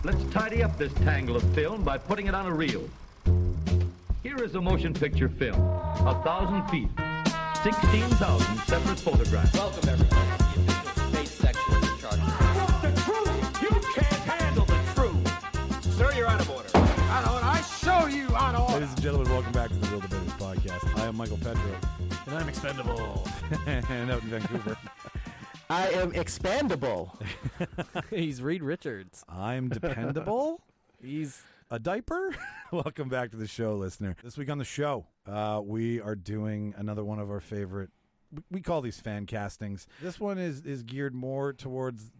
Let's tidy up this tangle of film by putting it on a reel. Here is a motion picture film, 1,000 feet, 16,000 separate photographs. Welcome, everybody, to the official space section of the charter. What's the truth? You can't handle the truth. Sir, you're out of order. Out of order. I show you out of order. Ladies and gentlemen, welcome back to the Reel Debaters podcast. I am Michael Petro. And I'm expendable. And out in Vancouver. I am expandable. He's Reed Richards. I'm dependable. He's a diaper. Welcome back to the show, listener. This week on the show, we are doing another one of our favorite, we call these fan castings. This one is geared more towards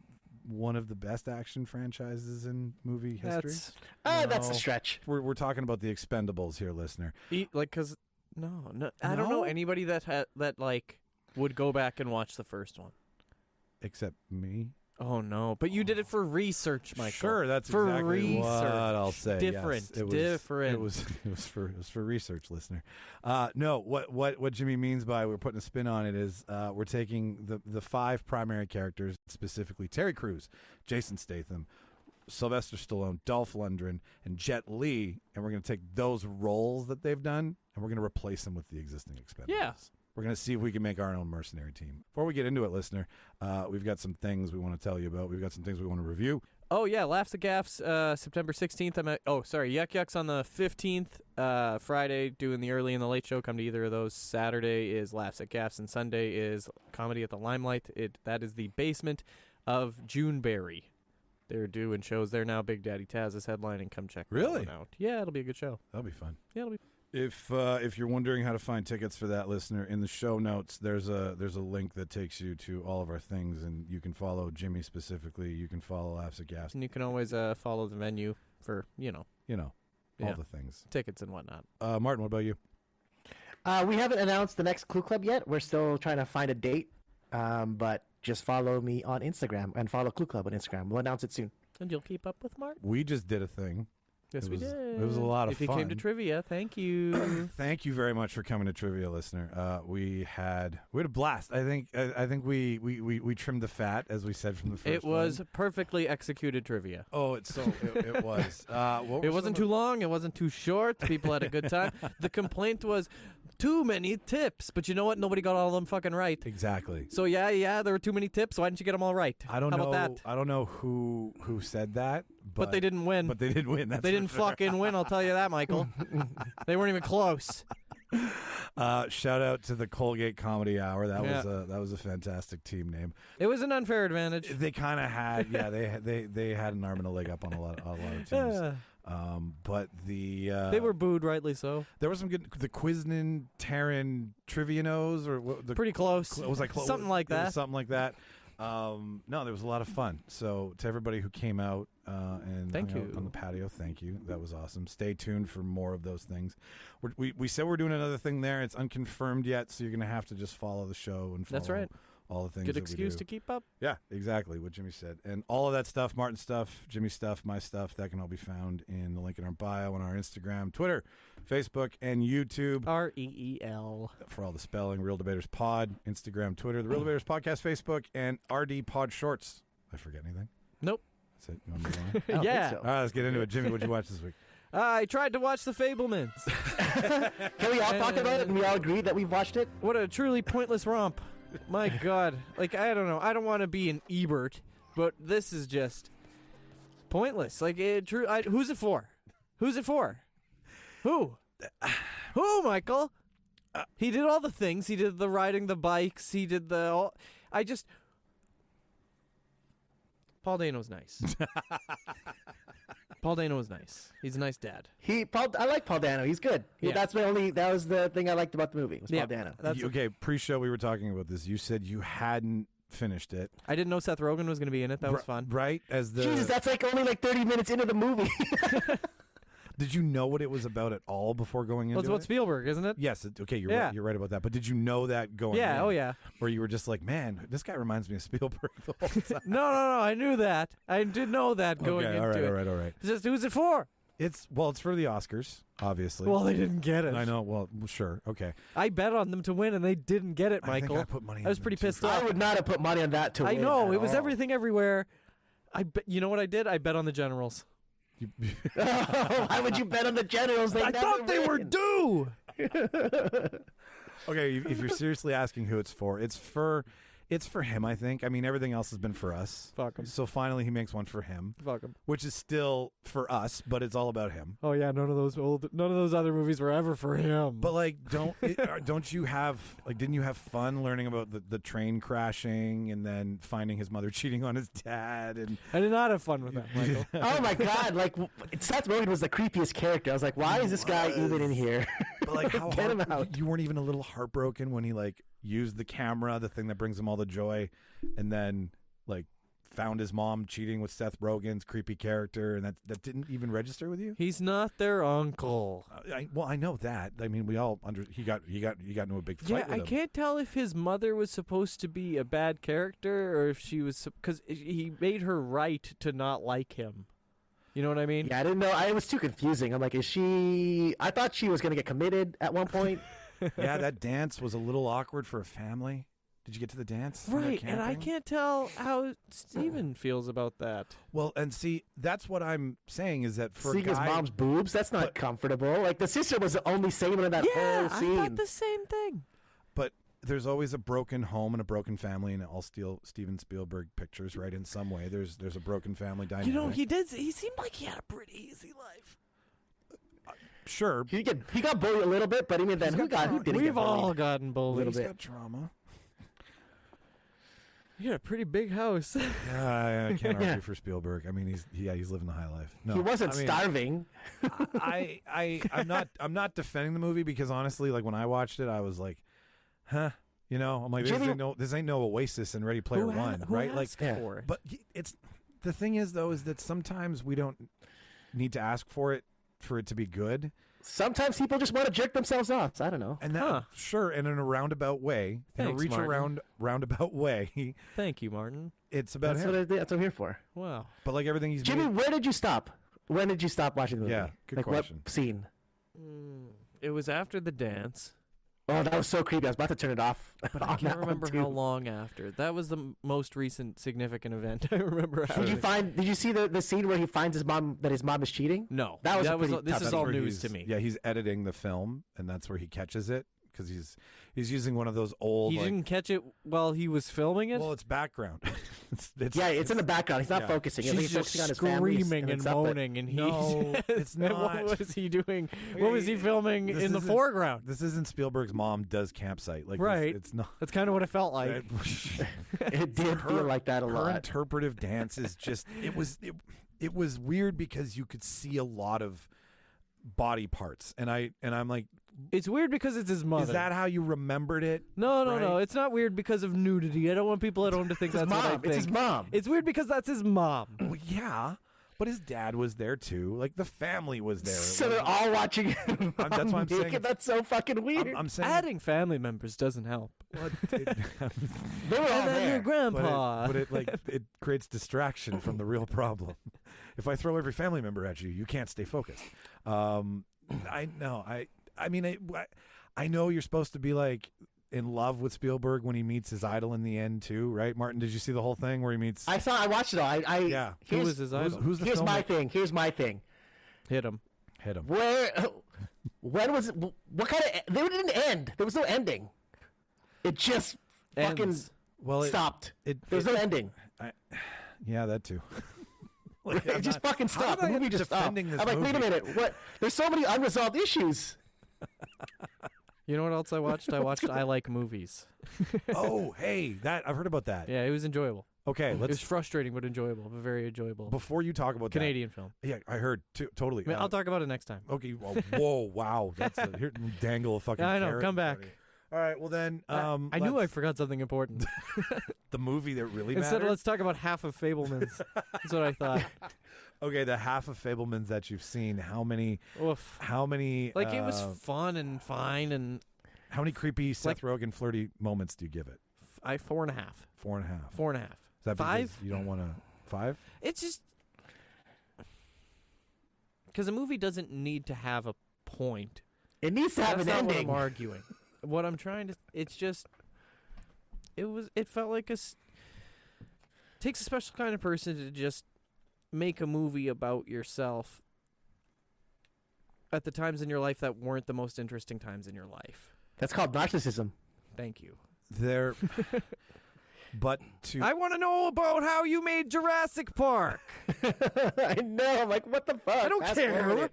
one of the best action franchises in movie history. That's a stretch. We're talking about the Expendables here, listener. because I don't know anybody that would go back and watch the first one. Except me. Oh no! But you did it for research, Michael. Sure, that's for exactly research. what I'll say. Different, yes, different. It was for research, listener. No, what Jimmy means by we're putting a spin on it is we're taking the five primary characters, specifically Terry Crews, Jason Statham, Sylvester Stallone, Dolph Lundgren, and Jet Li, and we're going to take those roles that they've done and we're going to replace them with the existing Expendables. Yeah. We're going to see if we can make our own mercenary team. Before we get into it, listener, we've got some things we want to tell you about. We've got some things we want to review. Oh, yeah, Laughs at Gaffs, September 16th. Yuck Yucks on the 15th. Friday, doing the early and the late show. Come to either of those. Saturday is Laughs at Gaffs, and Sunday is Comedy at the Limelight. That is the basement of Juneberry. They're doing shows there now. Big Daddy Taz is headlining. Come check that one out. Yeah, it'll be a good show. That'll be fun. Yeah, it'll be. If you're wondering how to find tickets for that, listener, in the show notes there's a link that takes you to all of our things, and you can follow Jimmy specifically. You can follow Laughs at Gaffs. And you can always follow the venue for all the things, tickets and whatnot. Martin, what about you? We haven't announced the next Clue Club yet. We're still trying to find a date, but just follow me on Instagram and follow Clue Club on Instagram. We'll announce it soon. And you'll keep up with Martin. We just did a thing. Yes, we did. It was a lot of fun. If you came to trivia, thank you. Thank you very much for coming to trivia, listener. We had a blast. I think we trimmed the fat, as we said from the first. It was perfectly executed trivia. Oh, it was. It wasn't too long. It wasn't too short. People had a good time. The complaint was too many tips, but you know what? Nobody got all of them fucking right. Exactly. So yeah, there were too many tips. Why didn't you get them all right? I don't know. How about that? I don't know who said that, but they didn't win. But they did win. They didn't fucking win. I'll tell you that, Michael. They weren't even close. Shout out to the Colgate Comedy Hour. That was a fantastic team name. It was an unfair advantage. They kind of had, they had an arm and a leg up on a lot of teams. But they were booed, rightly so. There was some good. The Quiznin Terran Trivianos, or pretty close. It was like something like that. Something like that. No, there was a lot of fun. So to everybody who came out and hung out on the patio, thank you. That was awesome. Stay tuned for more of those things. We said we're doing another thing there. It's unconfirmed yet, so you're going to have to just follow the show and follow. That's right. All the things. Good that excuse we do. to keep up. Yeah, exactly what Jimmy said. And all of that stuff, Martin stuff, Jimmy stuff, my stuff, that can all be found in the link in our bio on our Instagram, Twitter, Facebook, and YouTube. REEL. For all the spelling, Reel Debaters Pod, Instagram, Twitter, the Reel Debaters Podcast, Facebook, and RD Pod Shorts. Did I forget anything? Nope. That's it. You want to move on? Yeah. So. All right, let's get into it. Jimmy, what'd you watch this week? I tried to watch The Fablemans. Can we all talk about it and we all agree that we've watched it? What a truly pointless romp. My God. Like, I don't know. I don't want to be an Ebert, but this is just pointless. Like, who's it for? Who's it for? Who? Who, Michael? He did all the things. He did the riding the bikes. He did Paul Dano's nice. Paul Dano was nice. He's a nice dad. I like Paul Dano. He's good. Yeah. That was the thing I liked about the movie. Was Paul Dano. Okay, pre-show we were talking about this. You said you hadn't finished it. I didn't know Seth Rogen was going to be in it. That was fun. Right? Jesus, that's only 30 minutes into the movie. Did you know what it was about at all before going into it? Well, it's about Spielberg, isn't it? Yes. Okay, you're right about that. But did you know that going in? Yeah, oh yeah. Or you were just like, man, this guy reminds me of Spielberg the whole time. No, I knew that. I did know that going into it. All right. It's just, who's it for? It's for the Oscars, obviously. Well, they didn't get it. I know. Well, sure. Okay. I bet on them to win, and they didn't get it, Michael. I think I put money on I was them pretty too. pissed off. I would not have put money on that to win. I know. It was everything everywhere. You know what I did? I bet on the Generals. Why would you bet on the Generals? They I never thought they were win. due. Okay, if you're seriously asking who it's for him, I think. I mean, everything else has been for us. Fuck 'em. So finally he makes one for him, Fuck 'em. which is still for us, but it's all about him. Oh yeah, none of those other movies were ever for him. But like, don't you have like? Didn't you have fun learning about the train crashing and then finding his mother cheating on his dad? And I did not have fun with that, Michael. Oh my God! Like Seth Rogen was the creepiest character. I was like, why is this guy even in here? but like, how Get him out. You weren't even a little heartbroken when he like used the camera, the thing that brings him all the joy, and then like found his mom cheating with Seth Rogen's creepy character, and that didn't even register with you? He's not their uncle. I know that. I mean, we all he got into a big fight with I him. can't tell if his mother was supposed to be a bad character or if she was because he made her right to not like him. You know what I mean? Yeah, I didn't know. It was too confusing. I'm like, is she? I thought she was gonna get committed at one point. Yeah, that dance was a little awkward for a family. Did you get to the dance? when they're Right, and I camping? can't tell how Steven feels about that. Well, and see, that's what I'm saying is that for Seeing a his guy, mom's boobs, that's not comfortable. Like the sister was the only segment of that Yeah, whole scene. I thought the same thing. but there's always a broken home and a broken family in all Steven Spielberg pictures, right? In some way, there's a broken family dynamic. You know, he seemed like he had a pretty easy life. Sure, He got bullied a little bit, but I mean, then who didn't get We've all bullied? gotten bullied. he's bit. got trauma. You got a pretty big house. Yeah, I can't Yeah. argue for Spielberg. I mean, he's living the high life. No, He wasn't I mean, starving. I'm not defending the movie because honestly, like when I watched it, I was like, huh. You know, I'm like, Jimmy- this ain't no Oasis and Ready Player One, right? Like, Yeah. for it? but it's the thing is though is that sometimes we don't need to ask for it to be good, Sometimes people just want to jerk themselves off. So I don't know. and that Huh. sure, and in a roundabout way, in a Thanks, reach Martin. around roundabout way, Thank you, Martin. it's about That's him. what I'm here for. Wow. But like everything he's Jimmy, made, where did you stop? When did you stop watching the movie? Yeah, good like question. what scene? It was after the dance, Oh, that was so creepy. I was about to turn it off. but I can't remember how long after. That was the most recent significant event I remember. Did you see the scene where he finds his mom that his mom is cheating? No, That was a this pretty tough is all where news to he's- me. Yeah, he's editing the film, and that's where he catches it because he's using one of those old. He like, didn't catch it while he was filming it. well, it's background. Yeah, it's in the background. He's not yeah. focusing. She's He's just focusing on his family screaming and stuff, but- moaning, and he's No, it's And not. What was he doing? What was he filming This in the isn't- foreground? This isn't Spielberg's mom does campsite. Like Right. It's not. That's kind of what it felt like. It did feel like that a Her lot. interpretive dance is just. It was weird because you could see a lot of body parts, and I'm like, It's weird because it's his mother. is that how you remembered it? No. right? It's not weird because of nudity. I don't want people at home to think It's his that's what I mom. think. It's his mom. It's weird because that's his mom. Well, yeah, but his dad was there too. Like the family was there. It So they're wasn't- all watching him. that's why I'm saying it's- That's so fucking weird. I'm saying Adding family members doesn't help. What it- They were all And then there. your grandpa. but it creates distraction from the real problem. If I throw every family member at you, you can't stay focused. I know. I mean, I know you're supposed to be like in love with Spielberg when he meets his idol in the end too, right? Martin, did you see the whole thing where he meets? I watched it all. Yeah. Who Here's, was his idol? Who's the here's film? my thing. Here's my thing. Hit him. Hit him. When was it? What kind of? They didn't end. There was no ending. It just fucking Ends. Well, stopped. It, There was no ending. yeah, that too. Like, It I'm just not- fucking how stopped. did I The movie end up just stopped. defending this I'm like, wait a movie? minute. What? There's so many unresolved issues. You know what else I watched? I watched I Like Movies. Oh, hey, that I've heard about that. Yeah, it was enjoyable. Okay, It was let's frustrating but enjoyable, but very enjoyable. before you talk about Canadian film. that. Yeah, I heard totally. I mean, I'll talk about it next time. Okay. Well, whoa, wow. That's here. Dangle a fucking. Yeah, I know. carrot Come in back. front of you. All right. Well then, I knew I forgot something important. the movie that really Instead, mattered. let's talk about half of Fablemans. That's what I thought. Okay, the half of Fablemans that you've seen. How many? Oof. How many? Like, it was fun and fine, and How many creepy Seth Rogen flirty moments do you give it? 4.5. 4.5. 4.5. Is that 5? because you don't want to 5? It's just because a movie doesn't need to have a point. It needs to have That's an not ending. what I'm arguing. What I'm trying to, it's just, it felt like takes a special kind of person to just make a movie about yourself at the times in your life that weren't the most interesting times in your life. That's called narcissism. Thank you. There, but to I want to know about how you made Jurassic Park. I know. I'm like, what the fuck? I don't Fast care. forward it.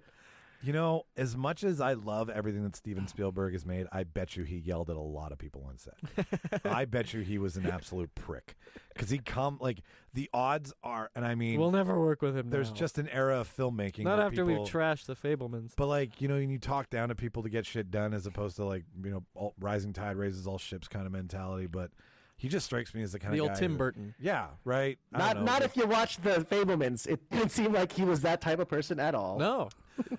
You know, as much as I love everything that Steven Spielberg has made, I bet you he yelled at a lot of people on set. I bet you he was an absolute prick. Because the odds are, and I mean, We'll never work with him there's now. just an era of filmmaking. Not where after people, we've trashed the Fablemans. But like, you know, when you talk down to people to get shit done as opposed to like, you know, rising tide raises all ships kind of mentality. But he just strikes me as the kind The of old guy Tim who- Burton. Yeah, right. I don't know, Not but- if you watch the Fablemans. It didn't seem like he was that type of person at all. No.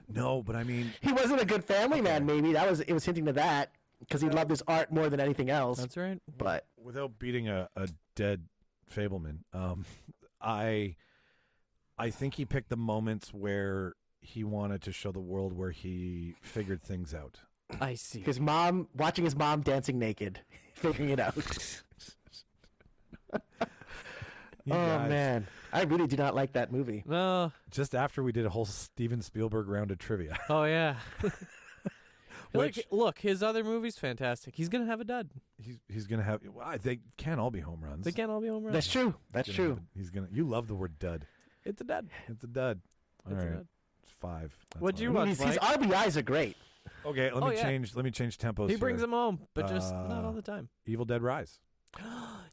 No, but I mean, He wasn't a good family man. Maybe it was hinting to that because he loved his art more than anything else. That's right. But without beating a dead Fableman, I think he picked the moments where he wanted to show the world where he figured things out. I see. watching his mom dancing naked, figuring it out. You Oh guys, man, I really do not like that movie. No. Just after we did a whole Steven Spielberg round of trivia. Oh, yeah. Which- Look, his other movie's fantastic. He's going to have a dud. He's gonna have. Well, they can't all be home runs. They can't all be home runs. That's true. That's He's gonna true. have a- He's gonna. You love the word dud. It's a dud. It's a dud. All It's a right, dud. it's 5. That's What'd all you right. watch? His RBIs are great. Okay, let Oh, me yeah. change. Let me change tempos. He brings here. them home, but just not all the time. Evil Dead Rise.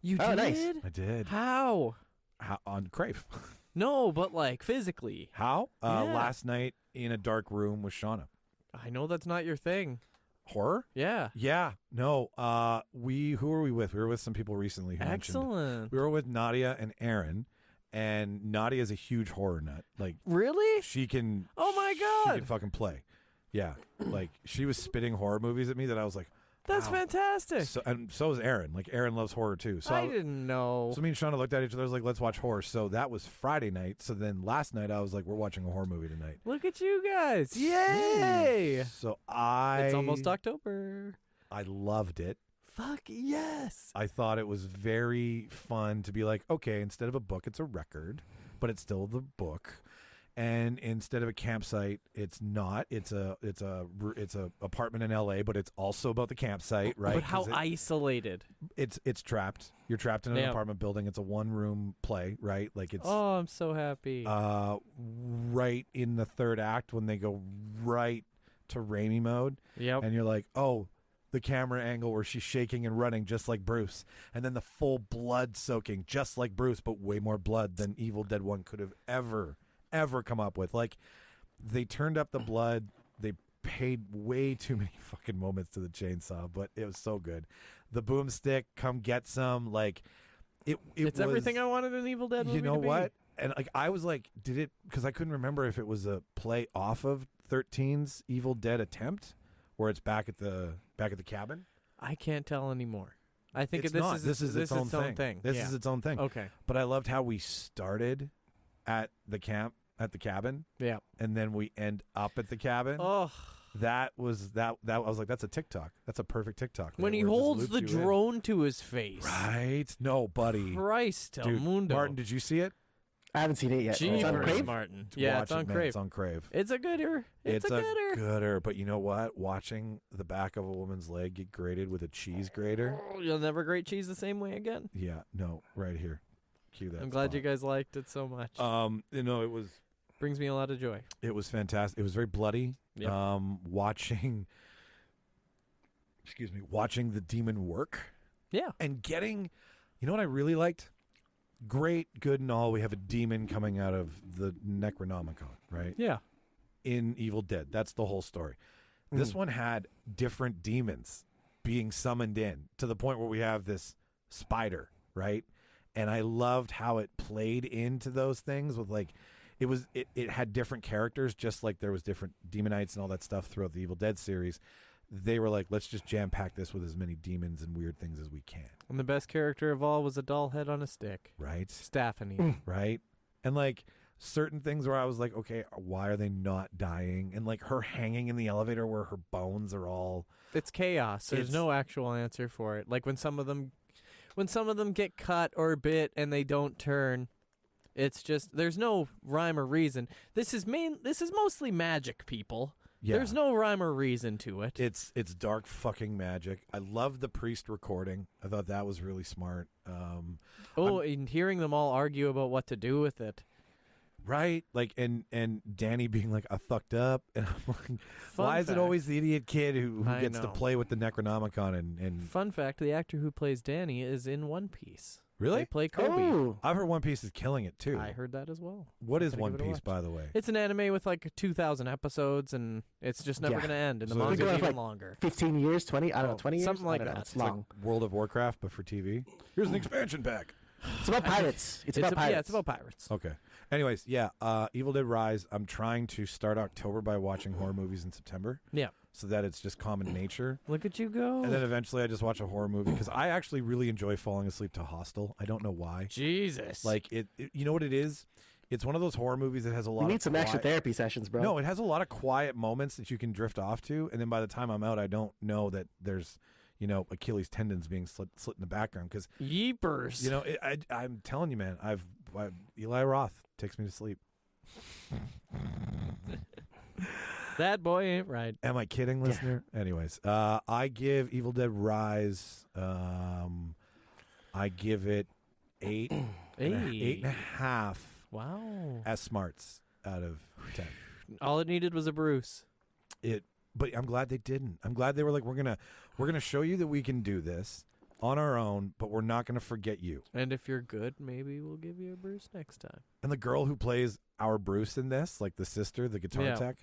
You Oh, did? nice. I did. How? How, on Crave. No, but like physically. How? Yeah. Last night in a dark room with Shauna. I know that's not your thing. Horror? Yeah. Yeah. No. Who were we with? We were with some people recently who mentioned. Excellent. We were with Nadia and Aaron, and Nadia's a huge horror nut. Like Really? she can. Oh my She God. can fucking play. Yeah. Like she was spitting horror movies at me that I was like, That's wow. fantastic. So is Aaron. Like Aaron loves horror too. So I didn't know. So me and Shauna looked at each other. I was like, let's watch horror. So that was Friday night. So then last night I was like, we're watching a horror movie tonight. Look at you guys. Yay. So It's almost October. I loved it. Fuck yes. I thought it was very fun to be like, okay, instead of a book, it's a record, but it's still the book. And instead of a campsite, it's not. It's a apartment in LA, but it's also about the campsite, right? But how 'Cause isolated. it's trapped. You're trapped in an Yeah. apartment building. It's a one-room play, right? Like it's Oh, I'm so happy. right in the third act when they go right to Raimi mode, Yep. and you're like, oh, the camera angle where she's shaking and running just like Bruce, and then the full blood soaking just like Bruce, but way more blood than Evil Dead 1 could have ever come up with. Like, they turned up the blood. They paid way too many fucking moments to the chainsaw, but it was so good. The boomstick, come get some. Like, it's It's everything I wanted an Evil Dead movie You know to be. what? And like, I was like, did it? Because I couldn't remember if it was a play off of 13's Evil Dead attempt, where it's back at the cabin. I can't tell anymore. I think It's this not. is This is its own thing. This Yeah. is its own thing. Okay. But I loved how we started at the cabin, Yeah. and then we end up at the cabin. Oh, That was that. I was like, that's a TikTok. That's a perfect TikTok. when he where it just holds loops the you in. drone to his face. Right? No, buddy. Christ, Dude, Mundo. Martin, did you see it? I haven't seen it yet. It's on Jeepers, Crave? Martin. Yeah, Watch it's on it, man. Crave. It's on Crave. It's a gooder. It's a gooder. gooder. But you know what? Watching the back of a woman's leg get grated with a cheese grater. Oh, you'll never grate cheese the same way again. Yeah, no, right here. Cue that. I'm glad you spot. guys liked it so much. You know, it was Brings me a lot of joy. fantastic. It was very bloody. Yep. Watching watching the demon work Yeah. and getting, you know what I really liked? Great, good and all. We have a demon coming out of the Necronomicon, right? Yeah. In Evil Dead. That's the whole story. This one had different demons being summoned in to the point where we have this spider, right? And I loved how it played into those things with like it had different characters, just like there was different demonites and all that stuff throughout the Evil Dead series. They were like, let's just jam pack this with as many demons and weird things as we can. And the best character of all was a doll head on a stick. Right? Stephanie. Right? And like certain things where I was like, okay, why are they not dying? And like her hanging in the elevator where her bones are all It's chaos. There's It's- no actual answer for it. Like when some of them get cut or bit and they don't turn, It's just there's no rhyme or reason. This is mostly magic, people. Yeah. There's no rhyme or reason to it. It's dark fucking magic. I love the priest recording. I thought that was really smart. And hearing them all argue about what to do with it. Right, like and Danny being like, I fucked up, and I'm like, why is fact. it always the idiot kid who I gets to know. play with the Necronomicon? And Fun fact: the actor who plays Danny is in One Piece. Really? They play Kobe. Oh, I've heard One Piece is killing it too. I heard that as well. What is Gotta One give it a Piece, watch. by the way? It's an anime with like 2,000 episodes, and it's just never Yeah. going to end. And the So manga's they're going even for, like, longer. 15 years, 20, I don't know, 20 years? something like I don't know, that. It's It's long. World of Warcraft, but for TV. Here's an expansion pack. It's about pirates. It's about pirates. Yeah, it's about pirates. Okay. Anyways, yeah, Evil Dead Rise. I'm trying to start October by watching horror movies in September, Yeah. so that it's just common nature. Look at you go. And then eventually I just watch a horror movie because I actually really enjoy falling asleep to Hostel. I don't know why. Jesus. Like it, you know what it is? It's one of those horror movies that has a lot You of need some extra quiet- therapy sessions, bro. No, it has a lot of quiet moments that you can drift off to, and then by the time I'm out, I don't know that there's, Achilles tendons being slit in the background because, Yeepers. I'm telling you, man, Eli Roth takes me to sleep. That boy ain't right. Am I kidding, listener? Anyways, I give Evil Dead Rise, I give it 8, Hey. 8.5 Wow. as smarts out of 10. All it needed was a Bruce. But I'm glad they didn't. I'm glad they were like, we're gonna show you that we can do this on our own, but we're not gonna forget you. And if you're good, maybe we'll give you a Bruce next time. And the girl who plays our Bruce in this, like the sister, the guitar Yeah. tech,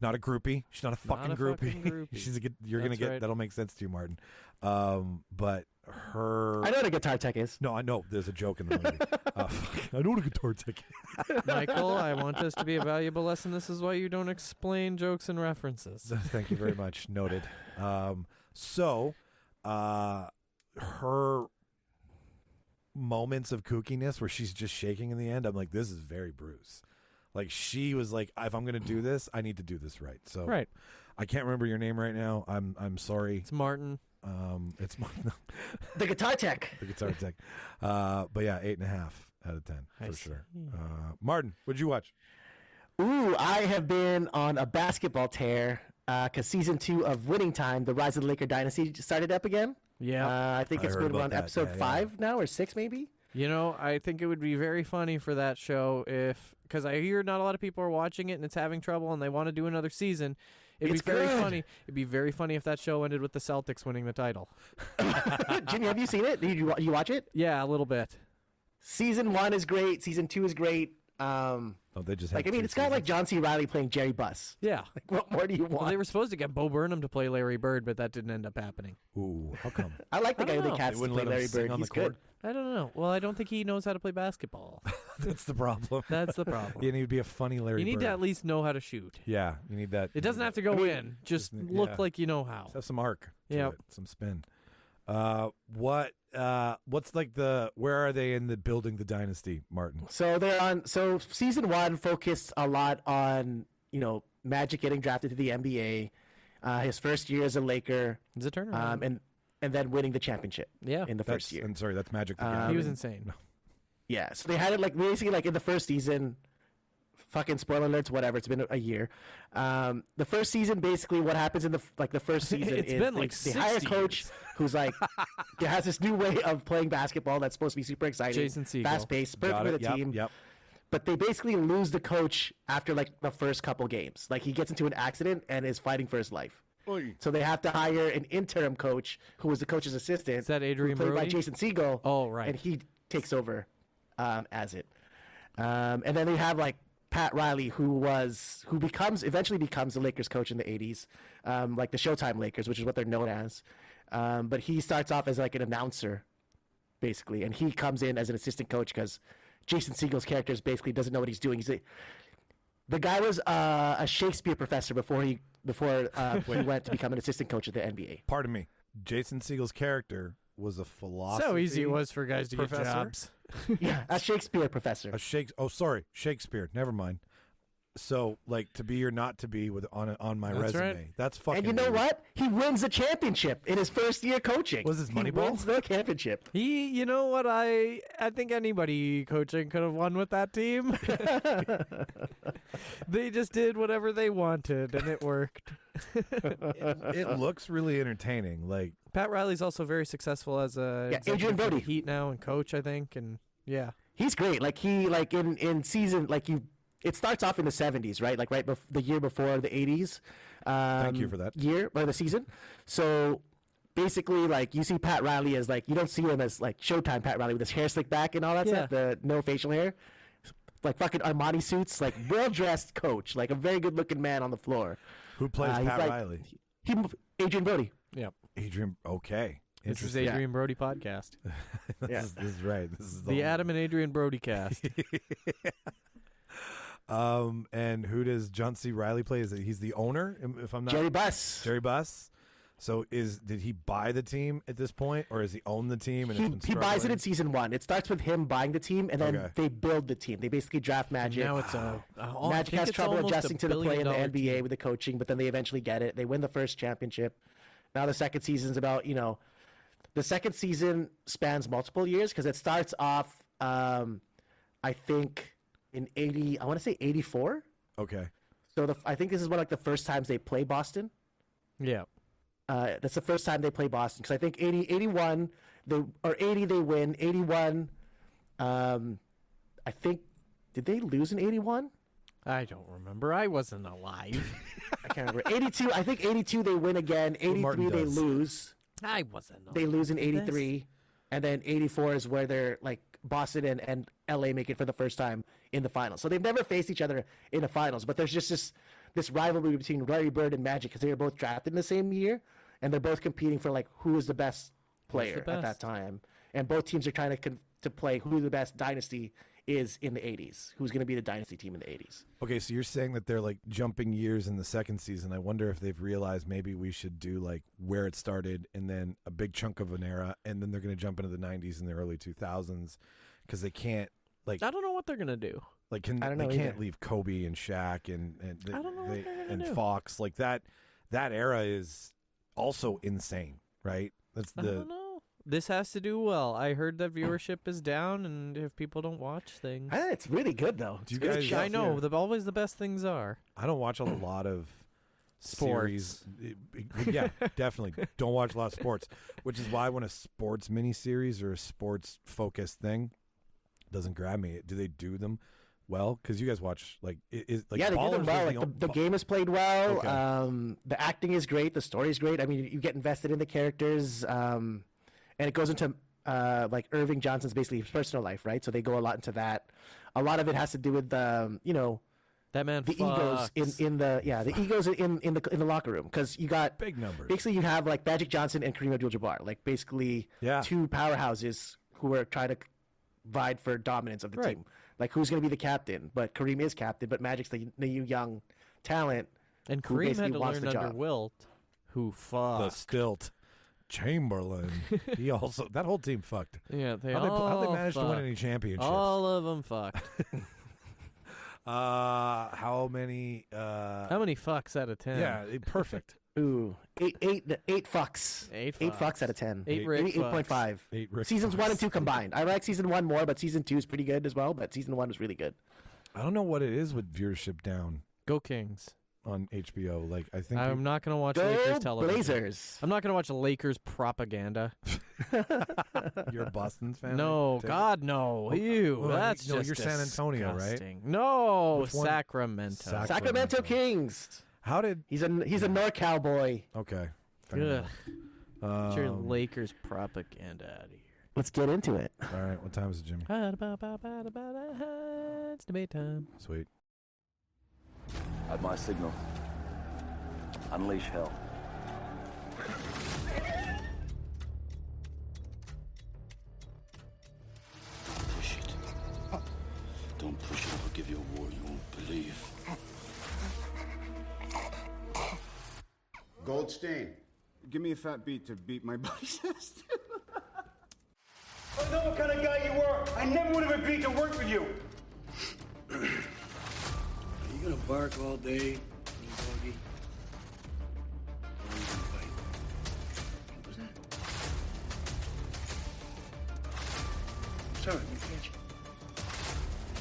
not a groupie. She's not a Not fucking a groupie. fucking groupie. You're gonna That's get right. that'll make sense to you, Martin. But her. I know what a guitar tech is. No, I know. There's a joke in the movie. I know what a guitar tech is. Michael, I want this to be a valuable lesson. This is why you don't explain jokes and references. Thank you very much. Noted. Her moments of kookiness where she's just shaking in the end, I'm like, this is very Bruce. Like, she was like, if I'm going to do this, I need to do this right. So Right. I can't remember your name right now. I'm sorry. It's Martin. It's The guitar tech. the guitar tech. But yeah, 8.5 out of 10 I for sure. see. Martin, what'd you watch? Ooh, I have been on a basketball tear because season 2 of Winning Time, The Rise of the Laker Dynasty, just started up again. Yeah. I think I it's heard been about on that. episode Yeah, yeah. 5 now, or 6 maybe. I think it would be very funny for that show because I hear not a lot of people are watching it and it's having trouble and they want to do another season. It'd It's be very good. funny. It'd be very funny if that show ended with the Celtics winning the title. Jimmy, have you seen it? Did you watch it? Yeah, a little bit. Season 1 is great. Season 2 is great. Oh, they just had two It's got like John C. Reilly playing Jerry Buss. Yeah. Like, what more do you want? Well, they were supposed to get Bo Burnham to play Larry Bird, but that didn't end up happening. Ooh, how come? I like the I guy don't who know. they cast They to wouldn't play let him Larry sing Bird. on the He's court? good. I don't know. Well, I don't think he knows how to play basketball. That's the problem. That's the problem. You need to be a funny Larry You need Bird. to at least know how to shoot. Yeah, you need that. It doesn't have to go in. Just just- look yeah. like you know how. Just have some arc. to Yep. it, some spin. What's like where are they in the building the dynasty, Martin? So season 1 focused a lot on, Magic getting drafted to the NBA, his first year as a Laker, It's a turnaround. and then winning the championship Yeah. in the first year. I'm sorry, that's Magic the he Gathering. was insane. Yeah, so they had it like basically like in the first season. Fucking spoiler alerts, whatever. It's been a year. The first season, basically, what happens in the first season It's is been like they hire a 60 coach years. who's like has this new way of playing basketball that's supposed to be super exciting, Jason Segel. fast paced, perfect Got for it. the team. Yep. But they basically lose the coach after like the first couple games. Like he gets into an accident and is fighting for his life. So they have to hire an interim coach who was the coach's assistant. Is that Adrian who's played by Brody? Jason Segel. Oh, right. And he takes over as it. And then they have like Pat Riley, who eventually becomes the Lakers coach in the 80s, like the Showtime Lakers, which is what they're known as. But he starts off as like an announcer, basically, and he comes in as an assistant coach because Jason Segel's character basically doesn't know what he's doing. The guy was a Shakespeare professor before he went to become an assistant coach at the NBA. Pardon me. Jason Segel's character was a philosophy. So easy it was for guys to Professor? get jobs. Yeah, a Shakespeare professor. Shakespeare. Never mind. So, like, to be or not to be on my That's resume. right. That's fucking. And you know weird. what? He wins the championship in his first year coaching. Was this He Moneyball? wins the championship. You know what? I think anybody coaching could have won with that team. They just did whatever they wanted, and it worked. It looks really entertaining. Like, Pat Riley's also very successful as a executive Adrian for the Brody. Heat now and coach, I think, and yeah. He's great. Like in season it starts off in the 70s, right? Like the year before the 80s. Thank you for that. Year or the season. So basically, like you see Pat Riley as like you don't see him as like Showtime Pat Riley with his hair slicked back and all that stuff. The no facial hair, like fucking Armani suits, like well dressed coach, like a very good looking man on the floor. who plays He's Pat like- Riley? Adrian Brody. Yep. Adrian. Okay. This is Interesting. Adrian Brody podcast. This is right. This is The Adam and Adrian Brody cast. And who does John C. Riley play? Is it, he's the owner? If I'm not Jerry Buss. Jerry Buss. So did he buy the team at this point, or does he own the team? And it's been He buys it struggling? in season 1. It starts with him buying the team, and then Okay. they build the team. They basically draft Magic. Now it's I Magic think has it's trouble almost adjusting to the $1 play in the billion NBA team. with the coaching, but then they eventually get it. They win the first championship. Now the second season's about, the second season spans multiple years because it starts off, I think, in 80, I want to say 84. Okay. So I think this is one of the first times they play Boston. Yeah. That's the first time they play Boston because I think 81, 80 they win. 81, I think, did they lose in 81? I don't remember. I wasn't alive. I can't remember. 82, I think 82 they win again. 83 Martin they does. lose. I wasn't alive. They lose in for this. 83, and then 84 is where they're like Boston and LA make it for the first time in the finals. So they've never faced each other in the finals, but there's just this rivalry between Larry Bird and Magic because they were both drafted in the same year, and they're both competing for like who is the best player at that best? time. And both teams are trying to play who the best dynasty is in the 80s. Who's going to be the dynasty team in the 80s? Okay, so you're saying that they're like jumping years in the second season. I wonder if they've realized maybe we should do like where it started and then a big chunk of an era, and then they're going to jump into the 90s and the early 2000s because they can't like I don't know what they're gonna do. like I don't they know can't either. leave Kobe and Shaq and I don't know what they're gonna and do. Fox like that. That era is also insane, right? That's I don't know. This has to do well. I heard that viewership is down, and if people don't watch things, It's really good though. Do you It's a good guys- show. I know always the best things are. I don't watch a lot of Sports. series. Yeah, definitely don't watch a lot of sports, which is why when a sports miniseries or a sports focused thing doesn't grab me, do they do them well? Because you guys watch like is like Yeah, they do Ballers them was well. the Like, on- the game is played well. Okay. The acting is great. The story is great. I mean, you get invested in the characters, and it goes into like Irving Johnson's basically his personal life, right? So they go a lot into that. A lot of it has to do with That man the egos fucks. in the egos in the locker room because you got big numbers. basically you have like Magic Johnson and Kareem Abdul-Jabbar, like basically Yeah. two powerhouses who are trying to vie for dominance of the Right. team. Like who's going to be the captain? But Kareem is captain, but Magic's the new young talent. And who Kareem basically had to wants learn the under job. Wilt, who The fucked. stilt Chamberlain. He also that whole team fucked. Yeah, they How all they managed to win fucked. any championships? All of them fucked. How many? How many fucks out of 10? Yeah, perfect. Ooh, eight fucks. Eight Eight fucks. fucks out of 10. Eight Rick Maybe 8.5. 8 Rick Seasons fucks. 1 and 2 combined. I like season 1 more, but season 2 is pretty good as well. But season 1 was really good. I don't know what it is with viewership down Go Kings. on HBO. Like I think I'm not going to watch Go Lakers television. Blazers. I'm not going to watch Lakers propaganda. you're a Boston fan. No, Take it. God, no. Ew, well, that's no, just you're San Antonio, right? disgusting. No, Which one? Sacramento. Sacramento Kings. How did? He's a NorCal boy. Okay. fair Ugh. enough. Get your Lakers propaganda out of here. Let's get into it. All right. What time is it, Jimmy? It's debate time. Sweet. At my signal, unleash hell. Push it. Don't push it. I'll give you a war you won't believe. Goldstein, give me a fat beat to beat my buddy's ass. I know what kind of guy you were. I never would have agreed to work with you. You gonna bark all day, little doggy? Or you gonna bite? What was that? Sorry, you can't you?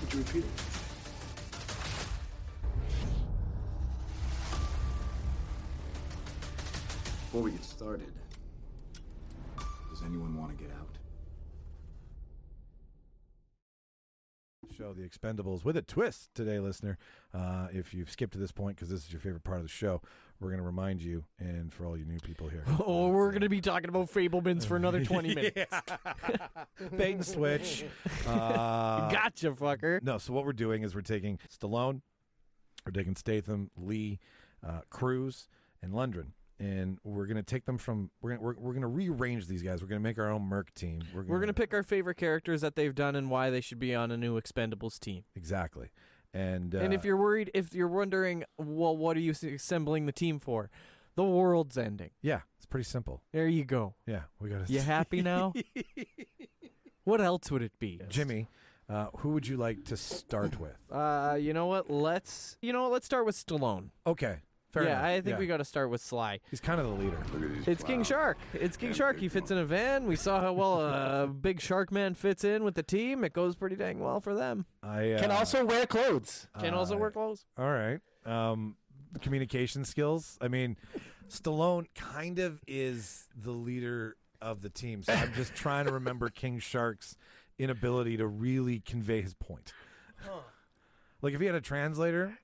Would you repeat it? Before we get started, does anyone want to get out? Show The Expendables with a twist today, listener. If you've skipped to this point because this is your favorite part of the show, we're going to remind you, and for all you new people here. Oh, we're going to be talking about Fablemans for another 20 minutes. Bait and switch. Gotcha, fucker. No, so what we're doing is we're taking Stallone, we're taking Statham, Lee, Cruise, and Lundgren. And we're gonna take them from. We're gonna rearrange these guys. We're gonna make our own Merc team. We're gonna pick our favorite characters that they've done and why they should be on a new Expendables team. Exactly. And if you're wondering, well, what are you assembling the team for? The world's ending. Yeah, it's pretty simple. There you go. Yeah, we got. You happy now? What else would it be, Jimmy? Who would you like to start with? You know what? Let's start with Stallone. Okay. Fair enough. I think we got to start with Sly. He's kind of the leader. It's King Shark. It's King Shark. He fits in a van. We saw how well Big Shark Man fits in with the team. It goes pretty dang well for them. Can also wear clothes. Can also wear clothes. All right. Communication skills. I mean, Stallone kind of is the leader of the team. So I'm just trying to remember King Shark's inability to really convey his point. Like if he had a translator.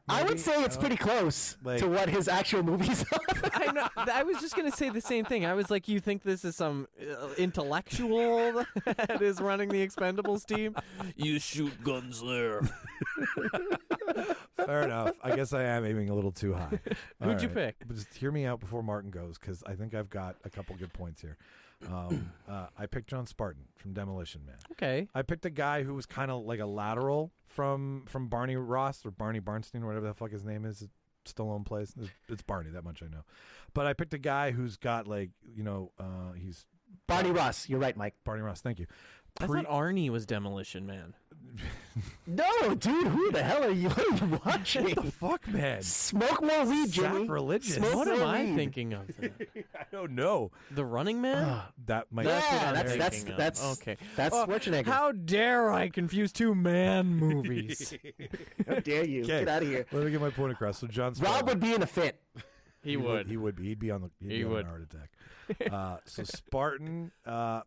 I would say it's pretty close to what his actual movies are. I know. I was just going to say the same thing. I was like, you think this is some intellectual that is running the Expendables team? You shoot guns there. Fair enough. I guess I am aiming a little too high. Who'd you pick? But just hear me out before Martin goes, because I think I've got a couple good points here. I picked John Spartan from Demolition Man. Okay. I picked a guy who was kind of like a lateral from Barney Ross or Barney Barnstein or whatever the fuck his name is. Stallone plays. It's Barney, that much I know. But I picked a guy who's got he's Barney Ross. You're right, Mike. Barney Ross. Thank you. I thought Arnie was Demolition Man. No, dude, who the hell are you? What are you watching? What the fuck, man? Smoke more weed, Jimmy. Sacrilegious. Smoke What am more I weed. thinking of? I don't know. The Running Man? That might. That's okay. That's Schwarzenegger. How dare I confuse two man movies? How dare you? Okay. Get out of here. Let me get my point across. So John Spartan. Rob would be in a fit. He would. He would be. He'd be on the. He'd be on would. an heart attack. So Spartan,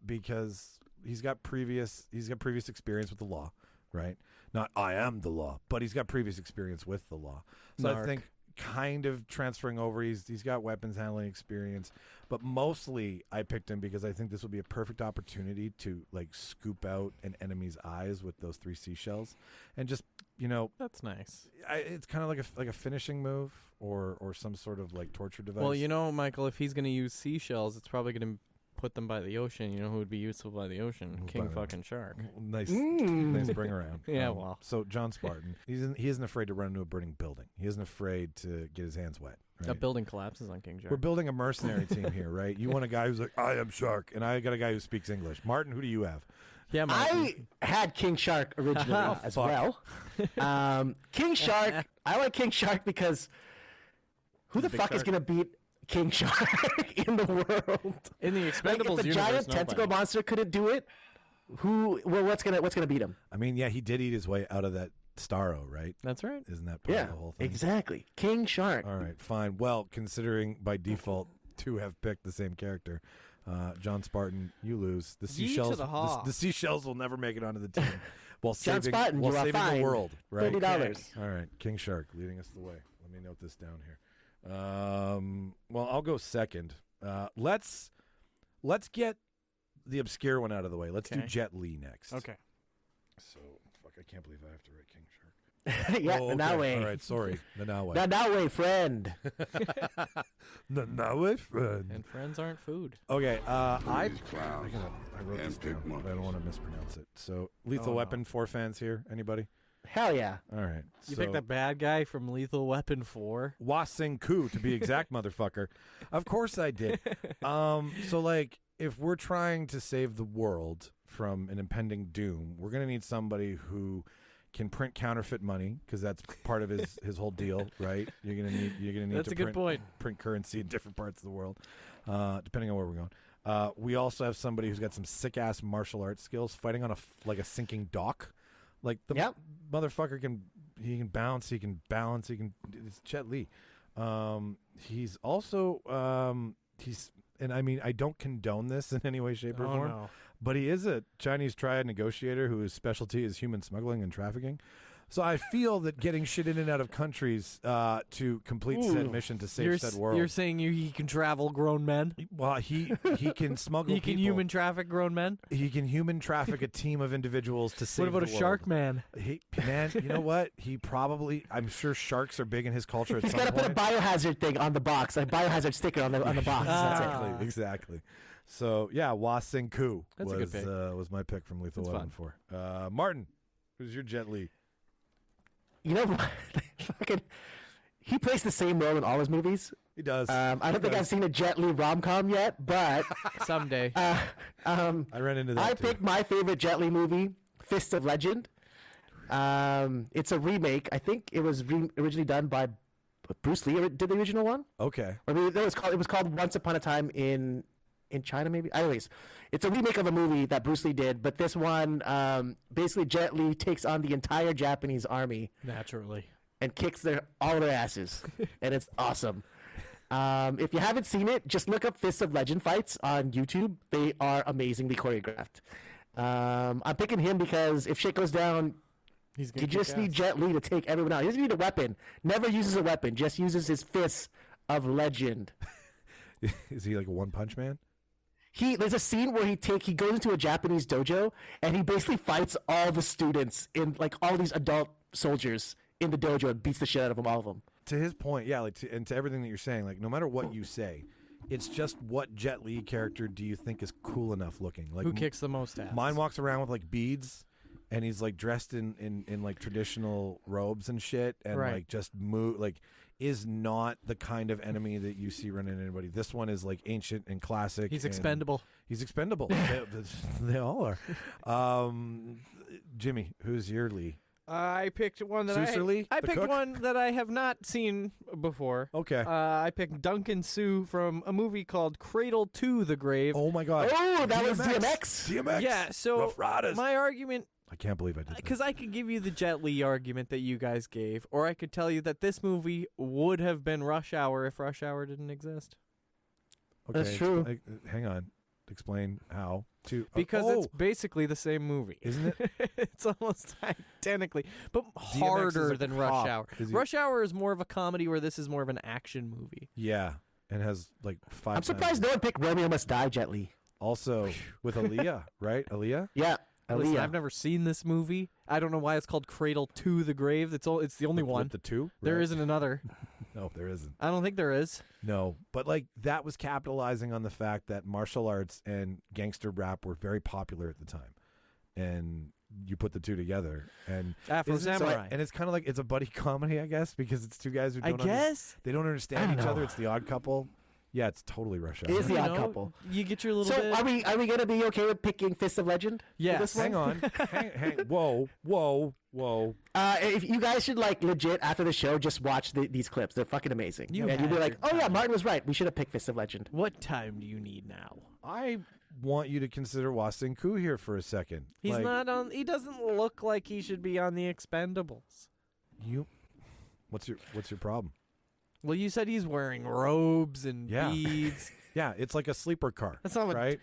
because he's got previous experience with the law, right? Not I am the law, but he's got previous experience with the law. So I Narc. think kind of transferring over. He's got weapons handling experience, but mostly I picked him because I think this would be a perfect opportunity to like scoop out an enemy's eyes with those 3 seashells, and just That's nice. it's kind of like a finishing move or some sort of like torture device. Well, Michael, if he's going to use seashells, it's probably going to put them by the ocean. You know who would be useful by the ocean? King fucking Shark. Nice bring around. Yeah, well. So John Spartan, he isn't afraid to run into a burning building. He isn't afraid to get his hands wet. Right? A building collapses on King Shark. We're building a mercenary team here, right? You want a guy who's like, I am Shark, and I got a guy who speaks English. Martin, who do you have? Yeah, I had King Shark originally as well. King Shark. I like King Shark because who the fuck is going to beat King Shark in the world? In the Expendables if a universe, giant tentacle monster couldn't do it, what's gonna beat him? I mean, yeah, he did eat his way out of that Starro, right? That's right. Isn't that part of the whole thing? Exactly. King Shark. All right, fine. Well, considering by default 2 have picked the same character, John Spartan, you lose. The seashells. The seashells will never make it onto the team. While John saving, Spartan, while you are saving fined the world, right? $30. All right, King Shark leading us the way. Let me note this down here. Well, I'll go second. Let's get the obscure one out of the way. Let's do Jet Li next. Okay. So, fuck, I can't believe I have to write King Shark. Yeah, Oh, the okay. Nawe. All right, sorry. The Nawe. The Nawe friend. The Nawe friend. And friends aren't food. Okay, I clowns. wrote this down, Handpicked but I don't want to mispronounce it. So, Lethal Oh, Weapon, 4 fans here. Anybody? Hell yeah. All right. You so, picked the bad guy from Lethal Weapon 4? Wasing Ku, to be exact, motherfucker. Of course I did. So, like, if we're trying to save the world from an impending doom, we're going to need somebody who can print counterfeit money because that's part of his whole deal, right? You're gonna need That's to a good point. print currency in different parts of the world, depending on where we're going. We also have somebody who's got some sick ass martial arts skills, fighting on a sinking dock. Like the motherfucker can bounce, he can balance, it's Jet Li. He's also and I mean, I don't condone this in any way, shape, or form. No. But he is a Chinese triad negotiator whose specialty is human smuggling and trafficking. So I feel that getting shit in and out of countries to complete said mission to save said world. You're saying he can travel grown men? Well, he can smuggle. He can people. human traffic grown men? He can human traffic a team of individuals to save. What about the a world. shark man? Man, you know what? I'm sure sharks are big in his culture. He's got to put a biohazard thing on the box, a biohazard sticker on the box. Exactly. So yeah, Wasinku That's a good pick. Was my pick from Lethal Weapon 4. Martin, who's your Jet Li? You know, he plays the same role in all his movies. He does. I don't think I've seen a Jet Li rom-com yet, but someday. I ran into that. I picked my favorite Jet Li movie, Fist of Legend. It's a remake. I think it was originally done by Bruce Lee. Did the original one? Okay. I mean, it was called Once Upon a Time in China, maybe. Anyways, it's a remake of a movie that Bruce Lee did, but this one, basically, Jet Li takes on the entire Japanese army Naturally. and kicks all their asses, and it's awesome. If you haven't seen it, just look up Fist of Legend fights on YouTube. They are amazingly choreographed. I'm picking him because if shit goes down, you just need Jet Li to take everyone out. He doesn't need a weapon. Never uses a weapon. Just uses his Fist of Legend. Is he like a one-punch man? There's a scene where he goes into a Japanese dojo and he basically fights all the students in like all these adult soldiers in the dojo and beats the shit out of them, all of them. To his point, yeah, and to everything that you're saying, like no matter what you say, it's just what Jet Li character do you think is cool enough looking? Like who kicks the most ass? Mine walks around with like beads, and he's like dressed in like traditional robes and shit, and like just move like. Is not the kind of enemy that you see running into anybody. This one is like ancient and classic. He's expendable. He's expendable. They all are. Jimmy, who's your Lee? I picked one that I picked one that I have not seen before. Okay. I picked Duncan Sue from a movie called Cradle to the Grave. Oh my God. Oh, that was DMX. DMX. Yeah. So Rough Riders. my argument. I can't believe I did that. Because I could give you the Jet Li argument that you guys gave, or I could tell you that this movie would have been Rush Hour if Rush Hour didn't exist. Okay, that's true. Hang on. Explain how. Because it's basically the same movie. Isn't it? It's almost identically, but harder than Rush Hour. Rush Hour is more of a comedy where this is more of an action movie. Yeah, and has like 5 I'm surprised no one picked Romeo Must Die, Jet Li. Also with Aaliyah, right? Aaliyah? Yeah. Listen, I've never seen this movie. I don't know why it's called Cradle to the Grave. It's the only one. The two? There right. isn't another. No, there isn't. I don't think there is. No, but like that was capitalizing on the fact that martial arts and gangster rap were very popular at the time, and you put the two together, and Afro Samurai, and it's kind of like it's a buddy comedy, I guess, because it's two guys who don't they don't understand each other. It's the Odd Couple. Yeah, it's totally Rush Hour. It is the Odd Couple. You get your little so bit. Are we gonna be okay with picking Fist of Legend? Yes. Hang on. hang. Whoa. If you guys should like legit after the show, just watch these clips. They're fucking amazing. You and you'll be like, oh yeah, Martin was right. We should have picked Fist of Legend. What time do you need now? I want you to consider Wasinku here for a second. He's not on. He doesn't look like he should be on the Expendables. What's your problem? Well, you said he's wearing robes and beads. Yeah, it's like a sleeper car. That's not what right.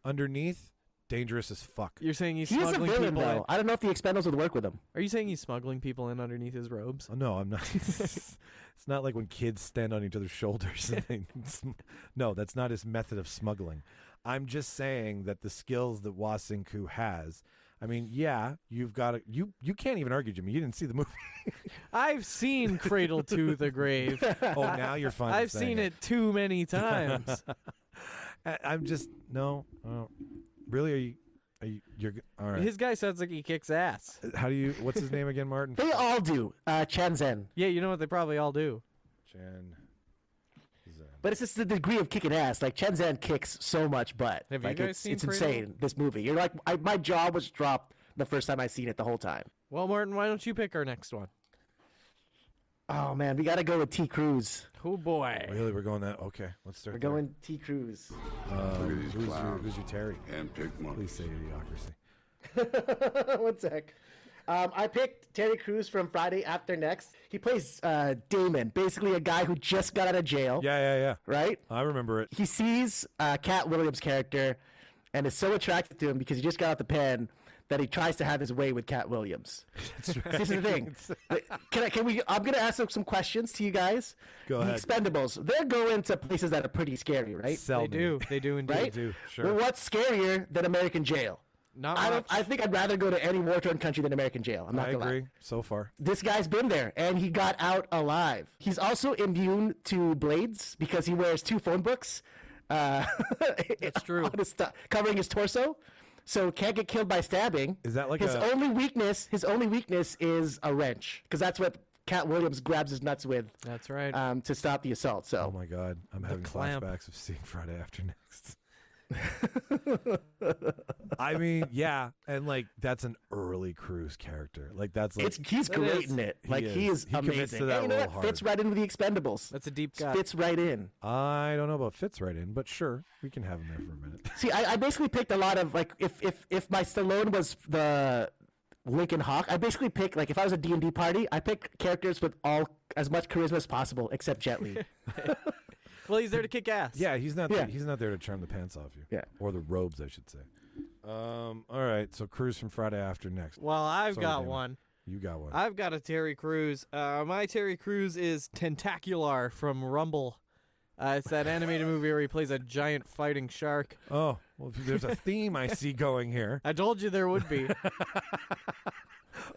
Underneath, dangerous as fuck. You're saying he's He is a smuggling villain, people in. though. I don't know if the Expendables would work with him. Are you saying he's smuggling people in underneath his robes? Oh, no, I'm not. It's not like when kids stand on each other's shoulders. No, that's not his method of smuggling. I'm just saying that the skills that Wasinku has. I mean, yeah, you've got you can't even argue, Jimmy. You didn't see the movie. I've seen Cradle to the Grave. Oh, now you're fine. I've seen it too many times. I'm just no. Really? You're all right? His guy sounds like he kicks ass. How do you? What's his name again, Martin? They all do. Chen Zhen. Yeah, you know what? They probably all do. Chen Zhen. But it's just the degree of kicking ass. Like Chen Zhen kicks so much butt. Have like you guys seen it's Cradle? insane. This movie. You're like, my jaw was dropped the first time I seen it the whole time. Well, Martin, why don't you pick our next one? Oh man, we got to go with T. Cruz. Oh boy. Really, we're going that? Okay, let's start. We're going T. Cruz. Who's your Terry? Handpicked monkeys. Please say Idiocracy. 1 sec. I picked Terry Crews from Friday After Next. He plays Damon, basically a guy who just got out of jail. Yeah. Right? I remember it. He sees Cat Williams' character and is so attracted to him because he just got out the pen that he tries to have his way with Cat Williams. This is the thing. I'm going to ask some questions to you guys. Go ahead. The Expendables, they're going to places that are pretty scary, right? They do indeed. Right? They do, sure. Well, what's scarier than American jail? Not I much. think I'd rather go to any war-torn country than American jail. I'm not I gonna agree. lie. So far. This guy's been there, and he got out alive. He's also immune to blades because he wears 2 phone books. That's true. Covering his torso, so can't get killed by stabbing. Is that like his only weakness? His only weakness is a wrench, because that's what Cat Williams grabs his nuts with. That's right. To stop the assault. So. Oh my God, I'm having clamp. flashbacks of seeing Friday After Next. I mean, yeah, and like that's an early Cruise character. Like that's like He's great in it. He is He commits amazing. to that And you know role what? hard. Fits right into the Expendables. That's a deep cut. Fits right in. I don't know about fits right in, but sure, we can have him there for a minute. See, I basically picked a lot of like if my Stallone was the Lincoln Hawk, I basically picked like if I was a D&D party, I picked characters with as much charisma as possible except Jet Li. Well, he's there to kick ass. Yeah, he's not. Yeah. He's not there to charm the pants off you. Yeah. Or the robes, I should say. All right, so Cruise from Friday After Next. Well, I've Sorry, got Damon. one. You got one. I've got a Terry Crews. My Terry Crews is Tentacular from Rumble. It's that animated movie where he plays a giant fighting shark. Oh, well, there's a theme I see going here. I told you there would be.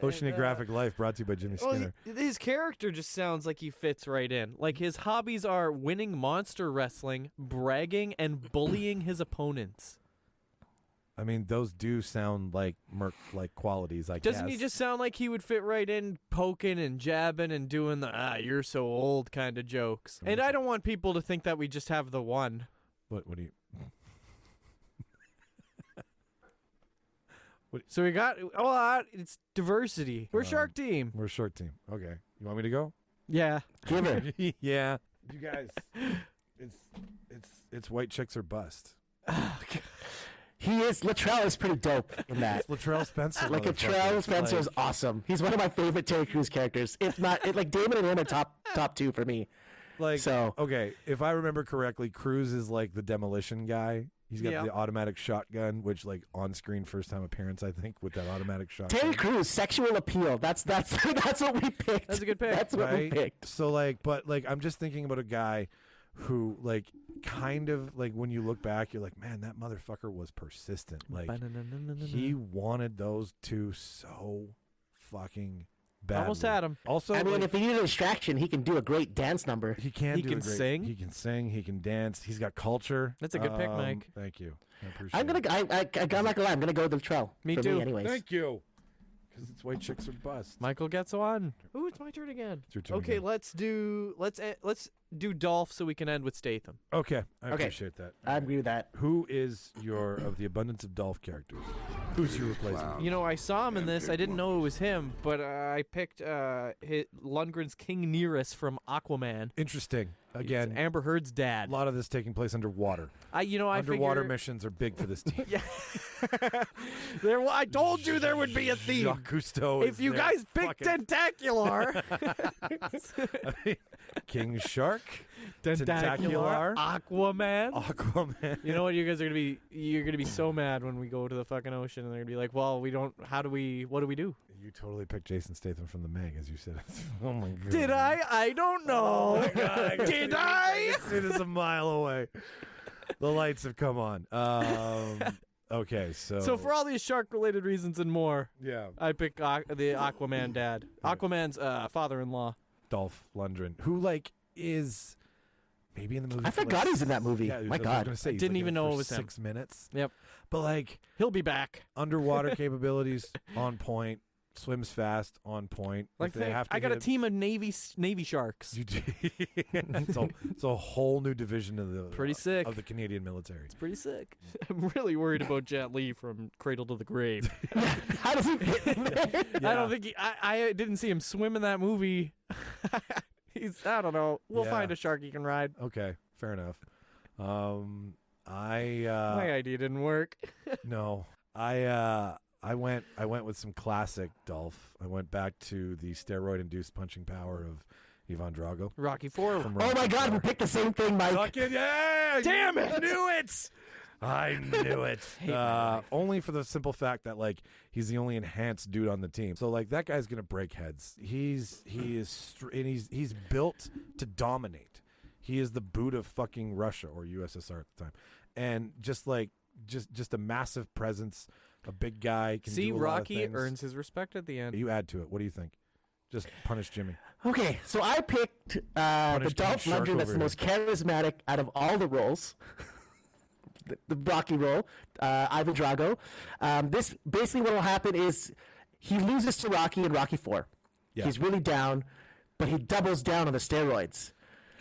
Oceanographic Life, brought to you by Jimmy Skinner. His character just sounds like he fits right in. Like his hobbies are winning monster wrestling, bragging, and bullying his opponents. I mean, those do sound like Merc-like qualities, I guess. Doesn't he just sound like he would fit right in, poking and jabbing and doing the you're so old kind of jokes? And I don't want people to think that we just have the one. What do you... So we got, it's diversity. We're Shark Team. We're a short team. Okay. You want me to go? Yeah. Give her. Yeah. You guys, it's white chicks or bust. Latrell is pretty dope in that. It's Latrell Spencer. Like motherfucker. Latrell Spencer Like, is awesome. He's one of my favorite Terry Crews characters. If not, like Damon and him are top 2 for me. Like, So- okay, if I remember correctly, Cruz is like the demolition guy. He's got the automatic shotgun, which like on screen first time appearance, I think, with that automatic shotgun. Terry Crews, sexual appeal. That's what we picked. That's a good pick. That's what we Right? picked. So like, but like, I'm just thinking about a guy who like kind of like when you look back, you're like, man, that motherfucker was persistent. Like he wanted those 2 so fucking badly. Almost had him. Also, I mean, like, if he needed a distraction, he can do a great dance number. he can He do can a great, sing? He can sing. He can dance. He's got culture. That's a good pick, Mike. Thank you. I appreciate I'm gonna. it. I'm not gonna lie. I'm gonna go with Latrell. Me for too. Me anyways. Thank you. Because it's white chicks or bust. Michael gets one. Ooh, it's my turn again. It's your turn Okay, again. let's do Dolph so we can end with Statham. Okay, I Okay. appreciate that. I agree with that. Who is of the abundance of Dolph characters? Who's your replacement? You know, I saw him in this. I didn't know it was him, but I picked Lundgren's King Nearest from Aquaman. Interesting. It's Again, Amber Heard's a dad. lot of this taking place underwater. I Underwater figure, missions are big for this team. Yeah. I told you there would be a theme. Jacques Cousteau If is you there guys picked fucking- Tentacular, I mean, King Shark, Tentacular, Aquaman. Aquaman. You know what? You're gonna be so mad when we go to the fucking ocean, and they're gonna be like, "Well, we don't. What do we do?" You totally picked Jason Statham from The Meg, as you said. Oh my god. Did I? I don't know. Oh my God, Did I? can see this a mile away. The lights have come on. Okay, so. So for all these shark-related reasons and more, yeah, I picked the Aquaman dad, Aquaman's father-in-law. Dolph Lundgren, who like is maybe in the movie. I for, forgot like, he's in that movie. Yeah, My that's what I was God. gonna say. He's, Didn't like, even in know for it was him. 6 minutes. Yep, But like he'll be back. underwater capabilities on point. swims fast, on point. Like If they have to I got a hit team of Navy Sharks. You do. It's a whole new division of the Pretty sick. of the Canadian military. It's pretty sick. I'm really worried about Jet Li from Cradle to the Grave. How does he fit in there? I don't think I didn't see him swim in that movie. I don't know. We'll Yeah. find a shark he can ride. Okay, fair enough. My idea didn't work. No, I went with some classic Dolph. I went back to the steroid-induced punching power of Ivan Drago. Rocky IV. From Oh my Rocky God, we IV. picked the same thing, Mike. Fucking yeah! Damn it! I knew it. I knew it. Only for the simple fact that like he's the only enhanced dude on the team. So like that guy's gonna break heads. He's built to dominate. He is the boot of fucking Russia or USSR at the time, and just a massive presence, a big guy. Can See, do a lot of Rocky things. earns his respect at the end. You add to it. What do you think? Just punish Jimmy. Okay, so I picked the Punish Dolph King Shark Lundgren that's over the most charismatic out of all the roles. the Rocky role, Ivan Drago. This basically what will happen is he loses to Rocky in Rocky IV. Yeah. He's really down, but he doubles down on the steroids.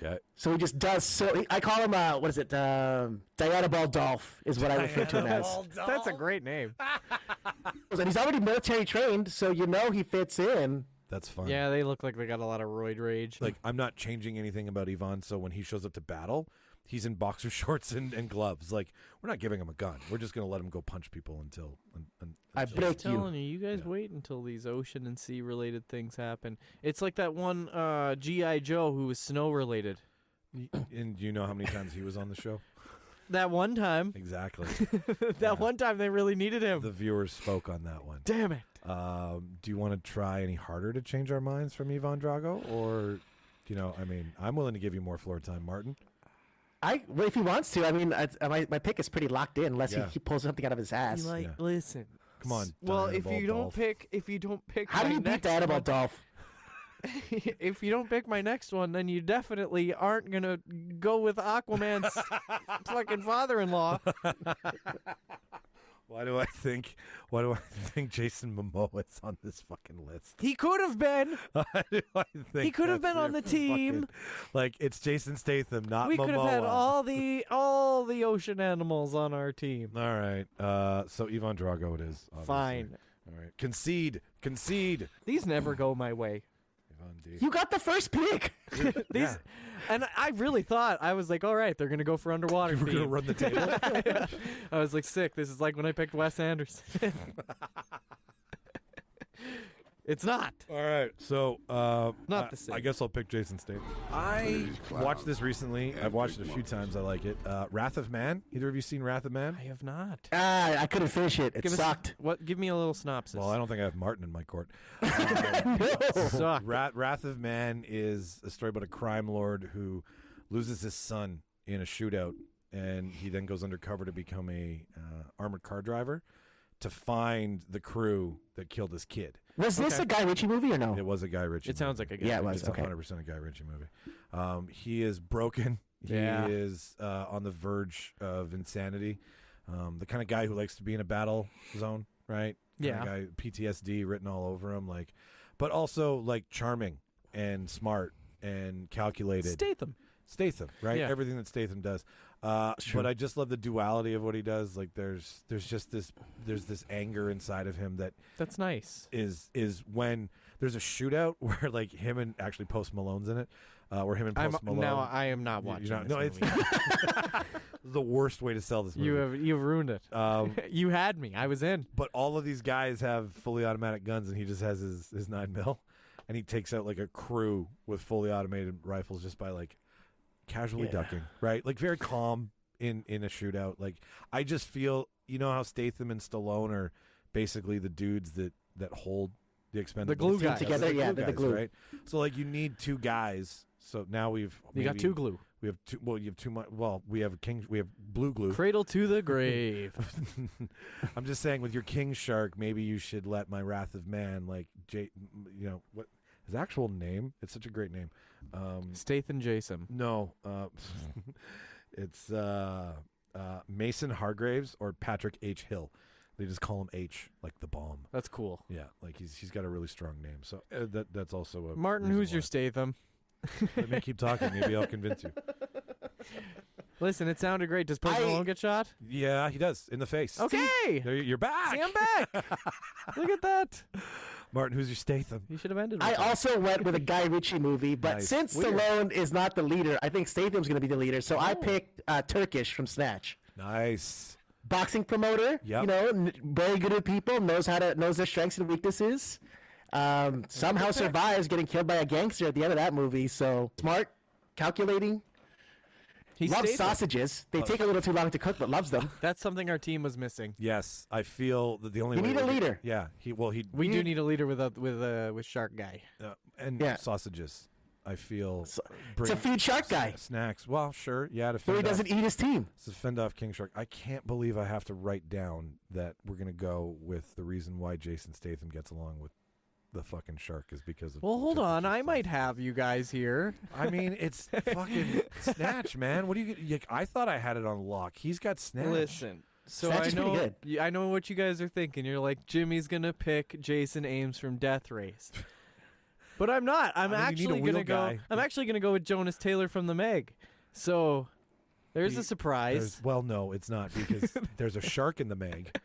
Okay. So he just does so. I call him what is it? Diana Ball Dolph is what I refer to him as. That's a great name. And he's already military trained, so you know he fits in. That's fun. Yeah, they look like they got a lot of roid rage. Like, I'm not changing anything about Ivan, so when he shows up to battle, he's in boxer shorts and gloves. Like, we're not giving him a gun. We're just going to let him go punch people until I until- break you. telling you guys wait until these ocean and sea related things happen. It's like that one G.I. Joe who was snow related. And do you know how many times he was on the show? That one time. Exactly. That one time they really needed him. The viewers spoke on that one. Damn it. Do you want to try any harder to change our minds from Ivan Drago? Or, I mean, I'm willing to give you more floor time, Martin. Well, if he wants to, I mean, my pick is pretty locked in unless Yeah. he pulls something out of his ass. Yeah. Listen. Come on. Well, Diana if Ball you don't Dolph. pick, How do my you beat next Diana Ball one- Dolph? If you don't pick my next one, then you definitely aren't gonna go with Aquaman's fucking father-in-law. Why do I think Jason Momoa is on this fucking list? He could have been. Why do I think He could have that's been on your the team. fucking- like, it's Jason Statham, not We Momoa. could have had all the ocean animals on our team. All right. So Ivan Drago it is. Obviously. Fine. All right. Concede. These never go my way. Ivan D. You got the first pick. These, and I really thought I was like, all right, they're gonna go for underwater. We're gonna theme. run the table. I was like, sick. This is like when I picked Wes Anderson. It's not. All right. So Not the same. I guess I'll pick Jason Statham. I watched this recently. I've watched it a few times. I like it. Wrath of Man. Either of you seen Wrath of Man? I have not. I couldn't finish it. It Give us- sucked. What? Give me a little synopsis. Well, I don't think I have Martin in my court. Suck. Wrath of Man is a story about a crime lord who loses his son in a shootout, and he then goes undercover to become a armored car driver to find the crew that killed his kid. Was this a Guy Ritchie movie or no? It was a Guy Ritchie. It sounds movie. like a guy. Yeah, it was. It's Okay. 100% a Guy Ritchie movie. He is broken. Yeah. He is on the verge of insanity. The kind of guy who likes to be in a battle zone, right? Yeah. Kind of guy, PTSD written all over him, but also like charming and smart and calculated. Statham, right? Yeah. Everything that Statham does. But I just love the duality of what he does. Like there's this anger inside of him that That's nice. is when there's a shootout where like him and actually Post Malone's in it, where him and Post Malone. Now I am not watching. You're not- this no, movie. it's the worst way to sell this movie. You've ruined it. You had me. I was in. But all of these guys have fully automatic guns, and he just has his 9mm, and he takes out like a crew with fully automated rifles just by like casually ducking, right? Like very calm in a shootout. Like I just feel, how Statham and Stallone are basically the dudes that hold the Expendables. The glue guys. Together, yeah, they're the glue. right? So like you need two guys. So now You got two glue. We have two. Well, you have too much. Well, we have We have blue glue. Cradle to the grave. I'm just saying, with your king shark, maybe you should let my Wrath of Man, like what his actual name? It's such a great name. Statham Jason. No, it's Mason Hargraves or Patrick H. Hill. They just call him H, like the bomb. That's cool. Yeah, like he's got a really strong name. So that's also a Martin, reason who's your why. Statham? Let me keep talking. Maybe I'll convince you. Listen, it sounded great. Does Post Malone get shot? Yeah, he does in the face. Okay. There, you're back. See, I'm back. Look at that. Martin, who's your Statham? You should have ended with I that. also went with a Guy Ritchie movie, but Nice. since Weird. Stallone is not the leader, I think Statham's going to be the leader. So I picked Turkish from Snatch. Nice. Boxing promoter, Yep. you know, very good at people, knows their strengths and weaknesses. Somehow survives getting killed by a gangster at the end of that movie. So smart, calculating. He's Loves Statham. sausages. They take a little too long to cook, but loves them. That's something our team was missing. Yes, I feel that the only You way need a we're- leader. Yeah, We do need a leader with Shark Guy. and Yeah. sausages. I feel To feed Shark Guy, snacks. Well, sure, yeah. To so he fend off, doesn't eat his team. to fend off King Shark. I can't believe I have to write down that we're gonna go with the reason why Jason Statham gets along with the fucking shark is because of. Well, hold Turkish on. I stuff. might have you guys here. I mean, it's fucking Snatch, man. What do you? I thought I had it on lock. He's got Snatch. Listen. So Snatch I is pretty know, good. I know what you guys are thinking. You're like, Jimmy's gonna pick Jason Ames from Death Race, but I'm not. I'm I mean, you need a actually wheel gonna go. guy. I'm actually gonna go with Jonas Taylor from The Meg. So there's a surprise. Well, no, it's not because there's a shark in the Meg,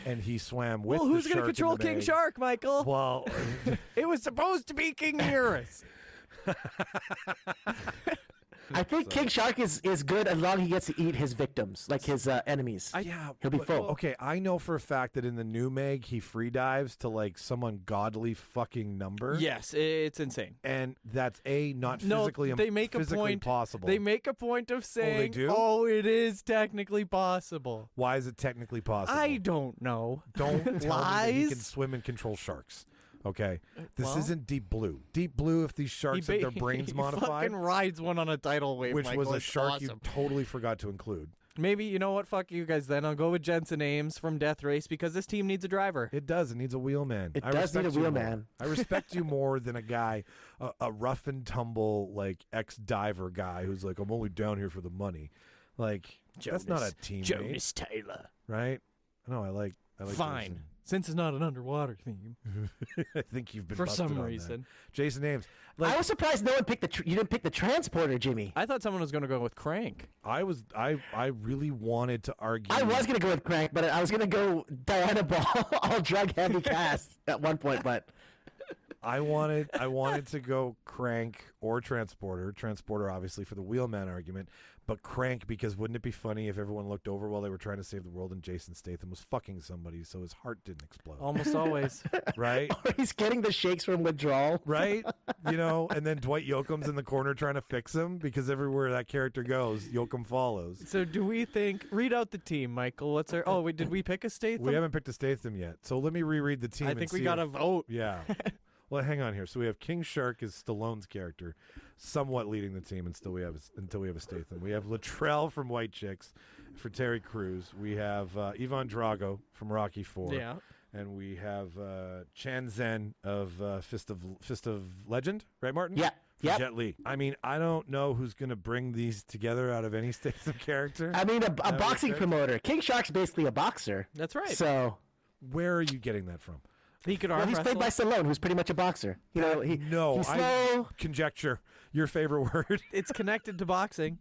and he swam with. Well, who's the gonna shark in control the King Meg. Shark, Michael? Well, It was supposed to be King Eurus. I think King Shark is good as long as he gets to eat his victims, like his enemies. yeah, He'll be but- full. Okay, I know for a fact that in the new Meg, he free dives to like some ungodly fucking number. Yes, it's insane. and that's not No, physically they make a physically point. possible. They make a point of saying, do? "Oh, it is technically possible." Why is it technically possible? I don't know. Don't tell me that he can Lies? swim and control sharks. Okay, this well- isn't Deep Blue. Deep Blue, if these sharks had their brains he modified, fucking rides one on a tidal wave, which Michael. was a It's shark you awesome. totally forgot to include. Maybe, you know what? Fuck you guys then. I'll go with Jensen Ames from Death Race because this team needs a driver. It does. It needs a wheelman. It I does need a respect you more. wheelman. I respect you more than a guy, a rough and tumble like ex-diver guy who's like, I'm only down here for the money. Like that's not a teammate, Taylor. right? No, I like. Fine. Jason. Since it's not an underwater theme. I think you've been For busted some on that. reason. Jason Ames. I Like was surprised no one picked you didn't pick the transporter, Jimmy. I thought someone was going to go with Crank. I really wanted to argue. I was gonna go with Crank, but I was gonna go Diana Ball, all drug heavy cast at one point, but I wanted to go Crank or Transporter. Transporter, obviously, for the wheelman argument, but Crank because wouldn't it be funny if everyone looked over while they were trying to save the world and Jason Statham was fucking somebody so his heart didn't explode, Almost always. right? he's getting the shakes from withdrawal. Right? You know, and then Dwight Yoakam's in the corner trying to fix him because everywhere that character goes, Yoakam follows. So do we think... Read out the team, Michael. What's our... Oh, wait, did we pick a Statham? We haven't picked a Statham yet, so let me reread the team. I and think we see got to if- vote. Yeah. Well, hang on here. So we have King Shark as Stallone's character, somewhat leading the team, and until we have a Statham. We have Latrell from White Chicks for Terry Crews. We have Ivan Drago from Rocky IV. Yeah. And we have Chan Zen of Fist of Legend, right, Martin? Yeah. For Yep. Jet Li. I mean, I don't know who's going to bring these together out of any Statham character. I mean, a That boxing makes sense. promoter. King Shark's basically a boxer. That's right. So Where are you getting that from? He could arm well, he's played wrestle. by Stallone, who's pretty much a boxer. You know, he's slow. Conjecture. Your favorite word. It's connected to boxing.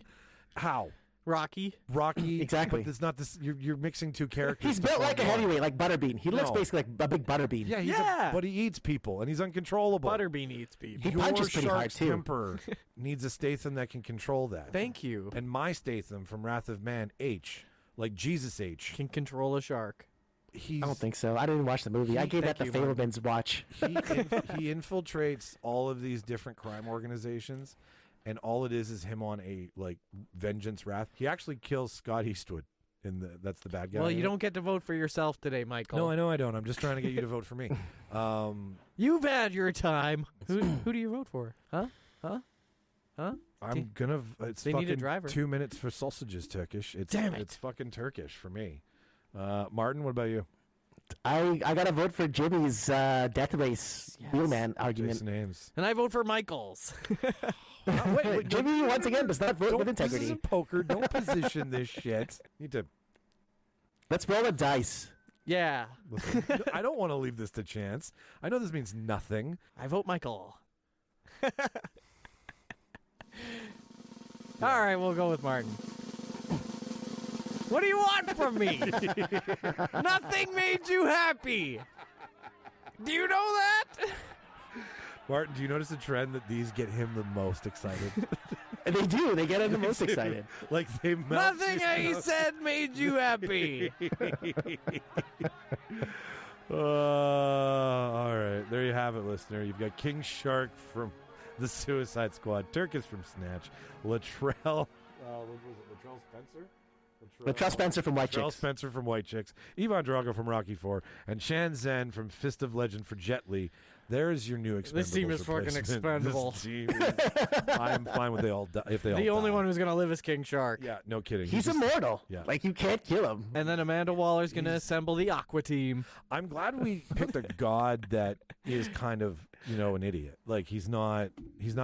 How? Rocky. Rocky. Exactly. But it's not this. You're mixing two characters. He's to built form like a one. heavyweight, like Butterbean. He looks No. basically like a big Butterbean. Yeah, Yeah. but he eats people and he's uncontrollable. Butterbean eats people. He Your punches pretty hard, shark's too. temper needs a Statham that can control that. Thank you. And my Statham from Wrath of Man, H, like Jesus H. Can control a shark. He's I don't think so. I didn't watch the movie. I gave that the thank you, Mark. Fablemans watch. he infiltrates all of these different crime organizations, and all it is him on a like vengeance wrath. He actually kills Scott Eastwood. That's the bad guy. Well, in you it. don't get to vote for yourself today, Michael. No, I know I don't. I'm just trying to get you to vote for me. You've had your time. Who do you vote for? Huh? I'm gonna. It's They need a fucking driver. 2 minutes for sausages. Turkish. It's Damn it. It's fucking Turkish for me. Martin, what about you? I got to vote for Jimmy's Death Race wheelman argument. Jason Ames. And I vote for Michael's. Jimmy, once again, does not vote with This integrity. isn't poker. Don't position this shit. Need to. Let's roll a dice. Yeah. Listen, I don't want to leave this to chance. I know this means nothing. I vote Michael. All right, we'll go with Martin. What do you want from me? Nothing made you happy. Do you know that? Martin, do you notice a trend that these get him the most excited? They do. They get him the most excited. Like they melt Nothing he said made you happy. All right. There you have it, listener. You've got King Shark from the Suicide Squad, Turkus from Snatch, Latrell. What was it? Latrell Spencer? Latrell Spencer from White Latrell Chicks. Spencer from White Chicks, Ivan Drago from Rocky IV, and Shan Zhen from Fist of Legend for Jet Li. There's your new Expendables. This team is fucking replacement. expendable. This team is, I'm fine with they all die, if they all The only die. one who's going to live is King Shark. Yeah, no kidding. He's just- immortal. Yeah. Like, you can't kill him. And then Amanda Waller's going to assemble the Aqua team. I'm glad we picked a god that is kind of, an idiot. Like he's not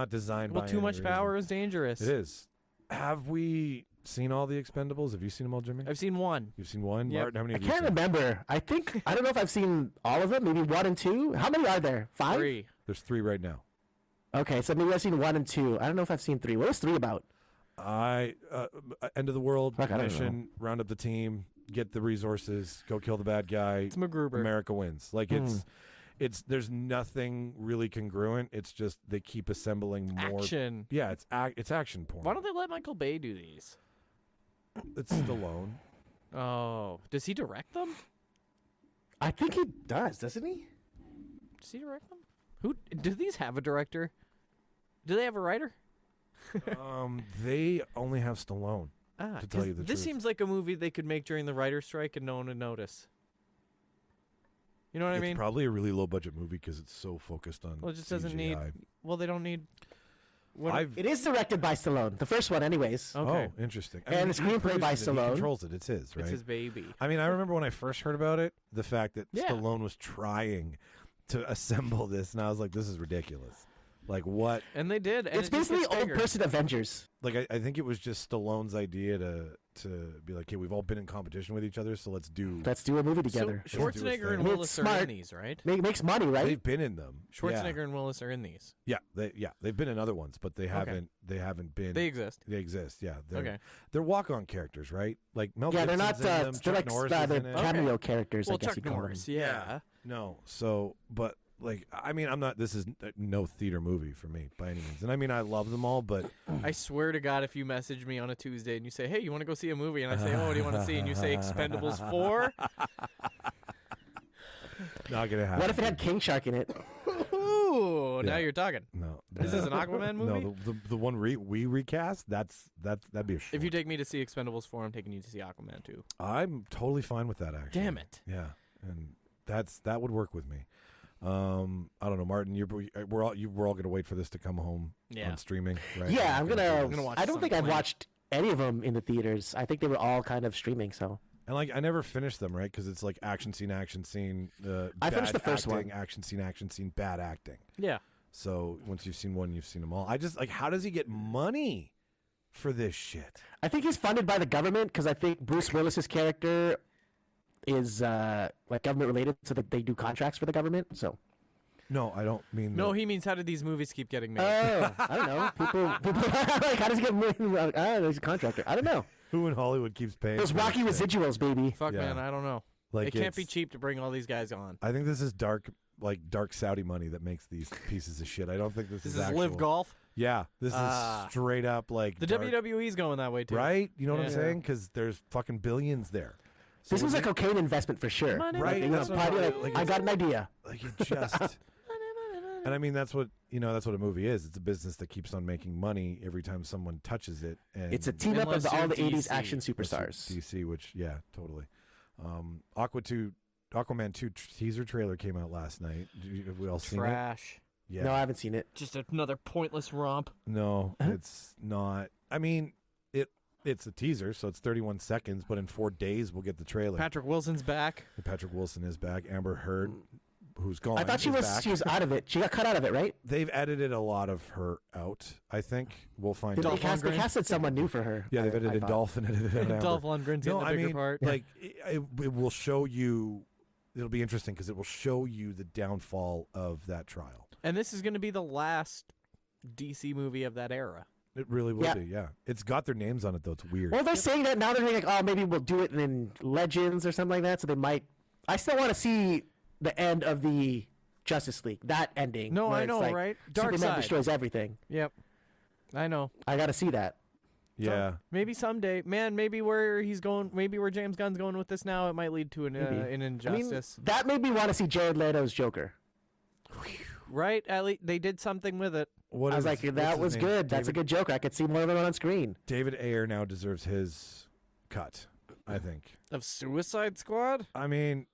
designed Well, by too any much reason. power is dangerous. It is. Have we seen all the Expendables? Have you seen them all, Jimmy? I've seen one. You've seen one? Yep. Martin, how many I have you can't seen? remember. I don't know if I've seen all of them. Maybe 1 and 2. How many are there? 5? 3. There's 3 right now. Okay, so maybe I've seen 1 and 2. I don't know if I've seen 3. What is 3 about? End of the world Fuck, I don't mission, round up the team, get the resources, go kill the bad guy. It's MacGruber. America wins. Like it's there's nothing really congruent. It's just they keep assembling more Action. Yeah, it's action porn. Why don't they let Michael Bay do these? It's Stallone. Oh. Does he direct them? I think he does, doesn't he? Does he direct them? Do these have a director? Do they have a writer? They only have Stallone. Ah, To tell you the this truth. seems like a movie they could make during the writer's strike and no one would notice. You know what I It's mean? probably a really low budget movie because it's so focused on. Well, it just doesn't need. CGI. Well, they don't need. It is directed by Stallone. The first one, anyways. Okay. Oh, interesting. And the he screenplay by produces it, Stallone. He controls it. It's his, right? It's his baby. I mean, I remember when I first heard about it, the fact that Yeah. Stallone was trying to assemble this, and I was like, this is ridiculous. Like, what? And they did. And It's it just basically gets old bigger. person Avengers. Like, I think it was just Stallone's idea to be like, hey, we've all been in competition with each other, so let's do. Let's do a movie together. So do his Schwarzenegger thing. and I mean, Willis it's are in smart. these, right? Makes money, right? They've been in them. Schwarzenegger and Willis are in these. Yeah, they've been in other ones, but they haven't. They haven't been. They exist. They exist. Yeah. Okay. They're walk-on characters, right? Like Mel Yeah, they're not. Gibson's in them, They're Chuck like Norris is they're in it. cameo characters. Well, I guess Chuck you call Norris, them. yeah. No, so but like I mean I'm not. This is no theater movie for me by any means, and I mean I love them all, but I swear to God, if you message me on a Tuesday and you say, "Hey, you want to go see a movie?" and I say, "Oh, what do you want to see?" and you say Expendables 4, not gonna happen. What if it had King Shark in it? ooh, now Yeah. you're talking. No, Is this an Aquaman movie? No, the one we recast. That'd be a. Short. If you take me to see Expendables 4, I'm taking you to see Aquaman 2. I'm totally fine with that. Actually, Damn it. Yeah, and that would work with me. I don't know, Martin. We're all gonna wait for this to come home Yeah. on streaming, right? Yeah, I'm We're gonna. do this. watch I this don't on think a I've plane. watched any of them in the theaters. I think they were all kind of streaming. So And like I never finished them, right? Because it's like action scene. I finished bad the first acting, one. Action scene, bad acting. Yeah. So once you've seen one, you've seen them all. I just like, how does he get money for this shit? I think he's funded by the government because I think Bruce Willis's character is like government related, so that they do contracts for the government. So. No, I don't mean. No, he means how did these movies keep getting made? Oh, I don't know. People like, how does he get money? There's a contractor. I don't know. who in Hollywood keeps paying? Those for Rocky this shit? residuals, baby. Fuck, Yeah. man, I don't know. Like It can't be it's- cheap to bring all these guys on. I think this is dark Saudi money that makes these pieces of shit. I don't think this This is is actual. Live Golf. Yeah, this Ah. is straight up like The dark, WWE's going that way too. right? You know what I'm Yeah. saying? Because there's fucking billions there. So This was a when cocaine investment for sure. Money, Right, You know, that's what party, I'm like, like, I it's- got an idea. like it just. And I mean that's what a movie is. It's a business that keeps on making money every time someone touches it. And It's a team up of Unless all you're the '80s DC. action That's superstars. DC, which yeah, totally. Aquaman 2 teaser trailer came out last night. Have we all seen it? Trash. Yeah. No, I haven't seen it. Just another pointless romp. No, it's not. I mean, it's a teaser, so it's 31 seconds, but in 4 days we'll get the trailer. Patrick Wilson's back. And Patrick Wilson is back. Amber Heard, who's gone. I thought she is was back. she was out of it. She got cut out of it, right? They've edited a lot of her out. I think we'll find Did out. they casted someone new for her. Yeah, they've I edited thought. Dolph and edited Amber. Dolph Lundgren's No, getting the I bigger mean, part. like it will show you it'll be interesting because it will show you the downfall of that trial. And this is going to be the last DC movie of that era. It really will be, yeah. It's got their names on it, though. It's weird. Well, they're saying that now. They're like, oh, maybe we'll do it in Legends or something like that. So they might. I still want to see the end of the Justice League. That ending. No, where I it's know, like right? Superman Darkseid destroys everything. Yep. I know. I got to see that. Yeah. Maybe someday, man. Maybe where he's going, maybe where James Gunn's going with this now, it might lead to an injustice. That made me want to see Jared Leto's Joker. Right? At least they did something with it. I was like, that was good. That's a good Joker. I could see more of it on screen. David Ayer now deserves his cut, I think. Of Suicide Squad? I mean,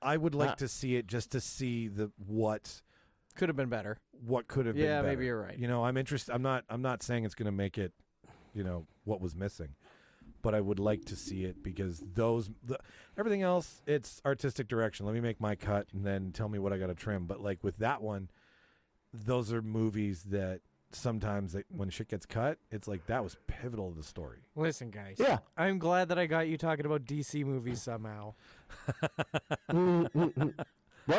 I would like to see it just to see what could have been better. What could have been better. Yeah, maybe you're right. You know, I'm interested. I'm not saying it's going to make it, you know, what was missing. But I would like to see it because everything else, it's artistic direction. Let me make my cut and then tell me what I got to trim. But like with that one, those are movies that sometimes when shit gets cut, it's like that was pivotal to the story. Listen, guys. Yeah. I'm glad that I got you talking about DC movies somehow. Well,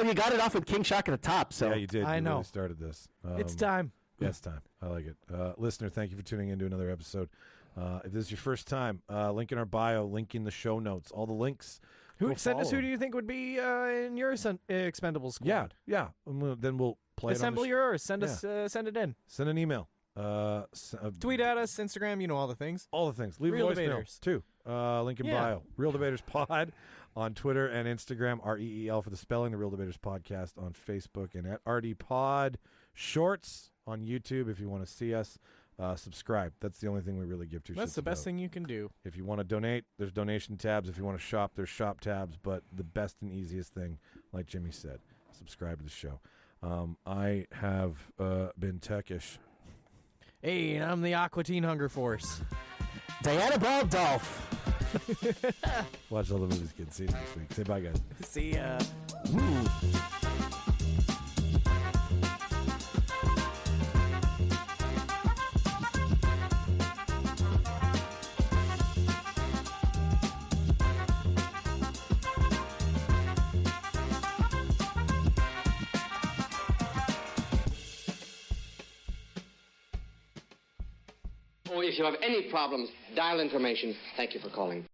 you got it off with King Shark at the top, so yeah, you did. I You know. really started this. It's time. Yeah, it's time. I like it. Listener, thank you for tuning in to another episode. If this is your first time, link in our bio, link in the show notes, all the links. Send us who do you think would be in your Expendables squad? Yeah. Then we'll play Assemble it on yours. Send us. Send it in. Send an email. Tweet at us, Instagram, you know all the things. All the things. Leave Reel voicemail Debaters. too. Link in bio. Reel Debaters Pod on Twitter and Instagram. REEL for the spelling. The Reel Debaters Podcast on Facebook and at RD Pod Shorts on YouTube if you want to see us. Subscribe. That's the only thing we really give two shits That's the best about. thing you can do. If you want to donate, there's donation tabs. If you want to shop, there's shop tabs. But the best and easiest thing, like Jimmy said, subscribe to the show. I have been Techish. Hey, and I'm the Aqua Teen Hunger Force. Diana Ball Dolph. Watch all the movies, kids. See you next week. Say bye, guys. See ya. If you have any problems, dial information. Thank you for calling.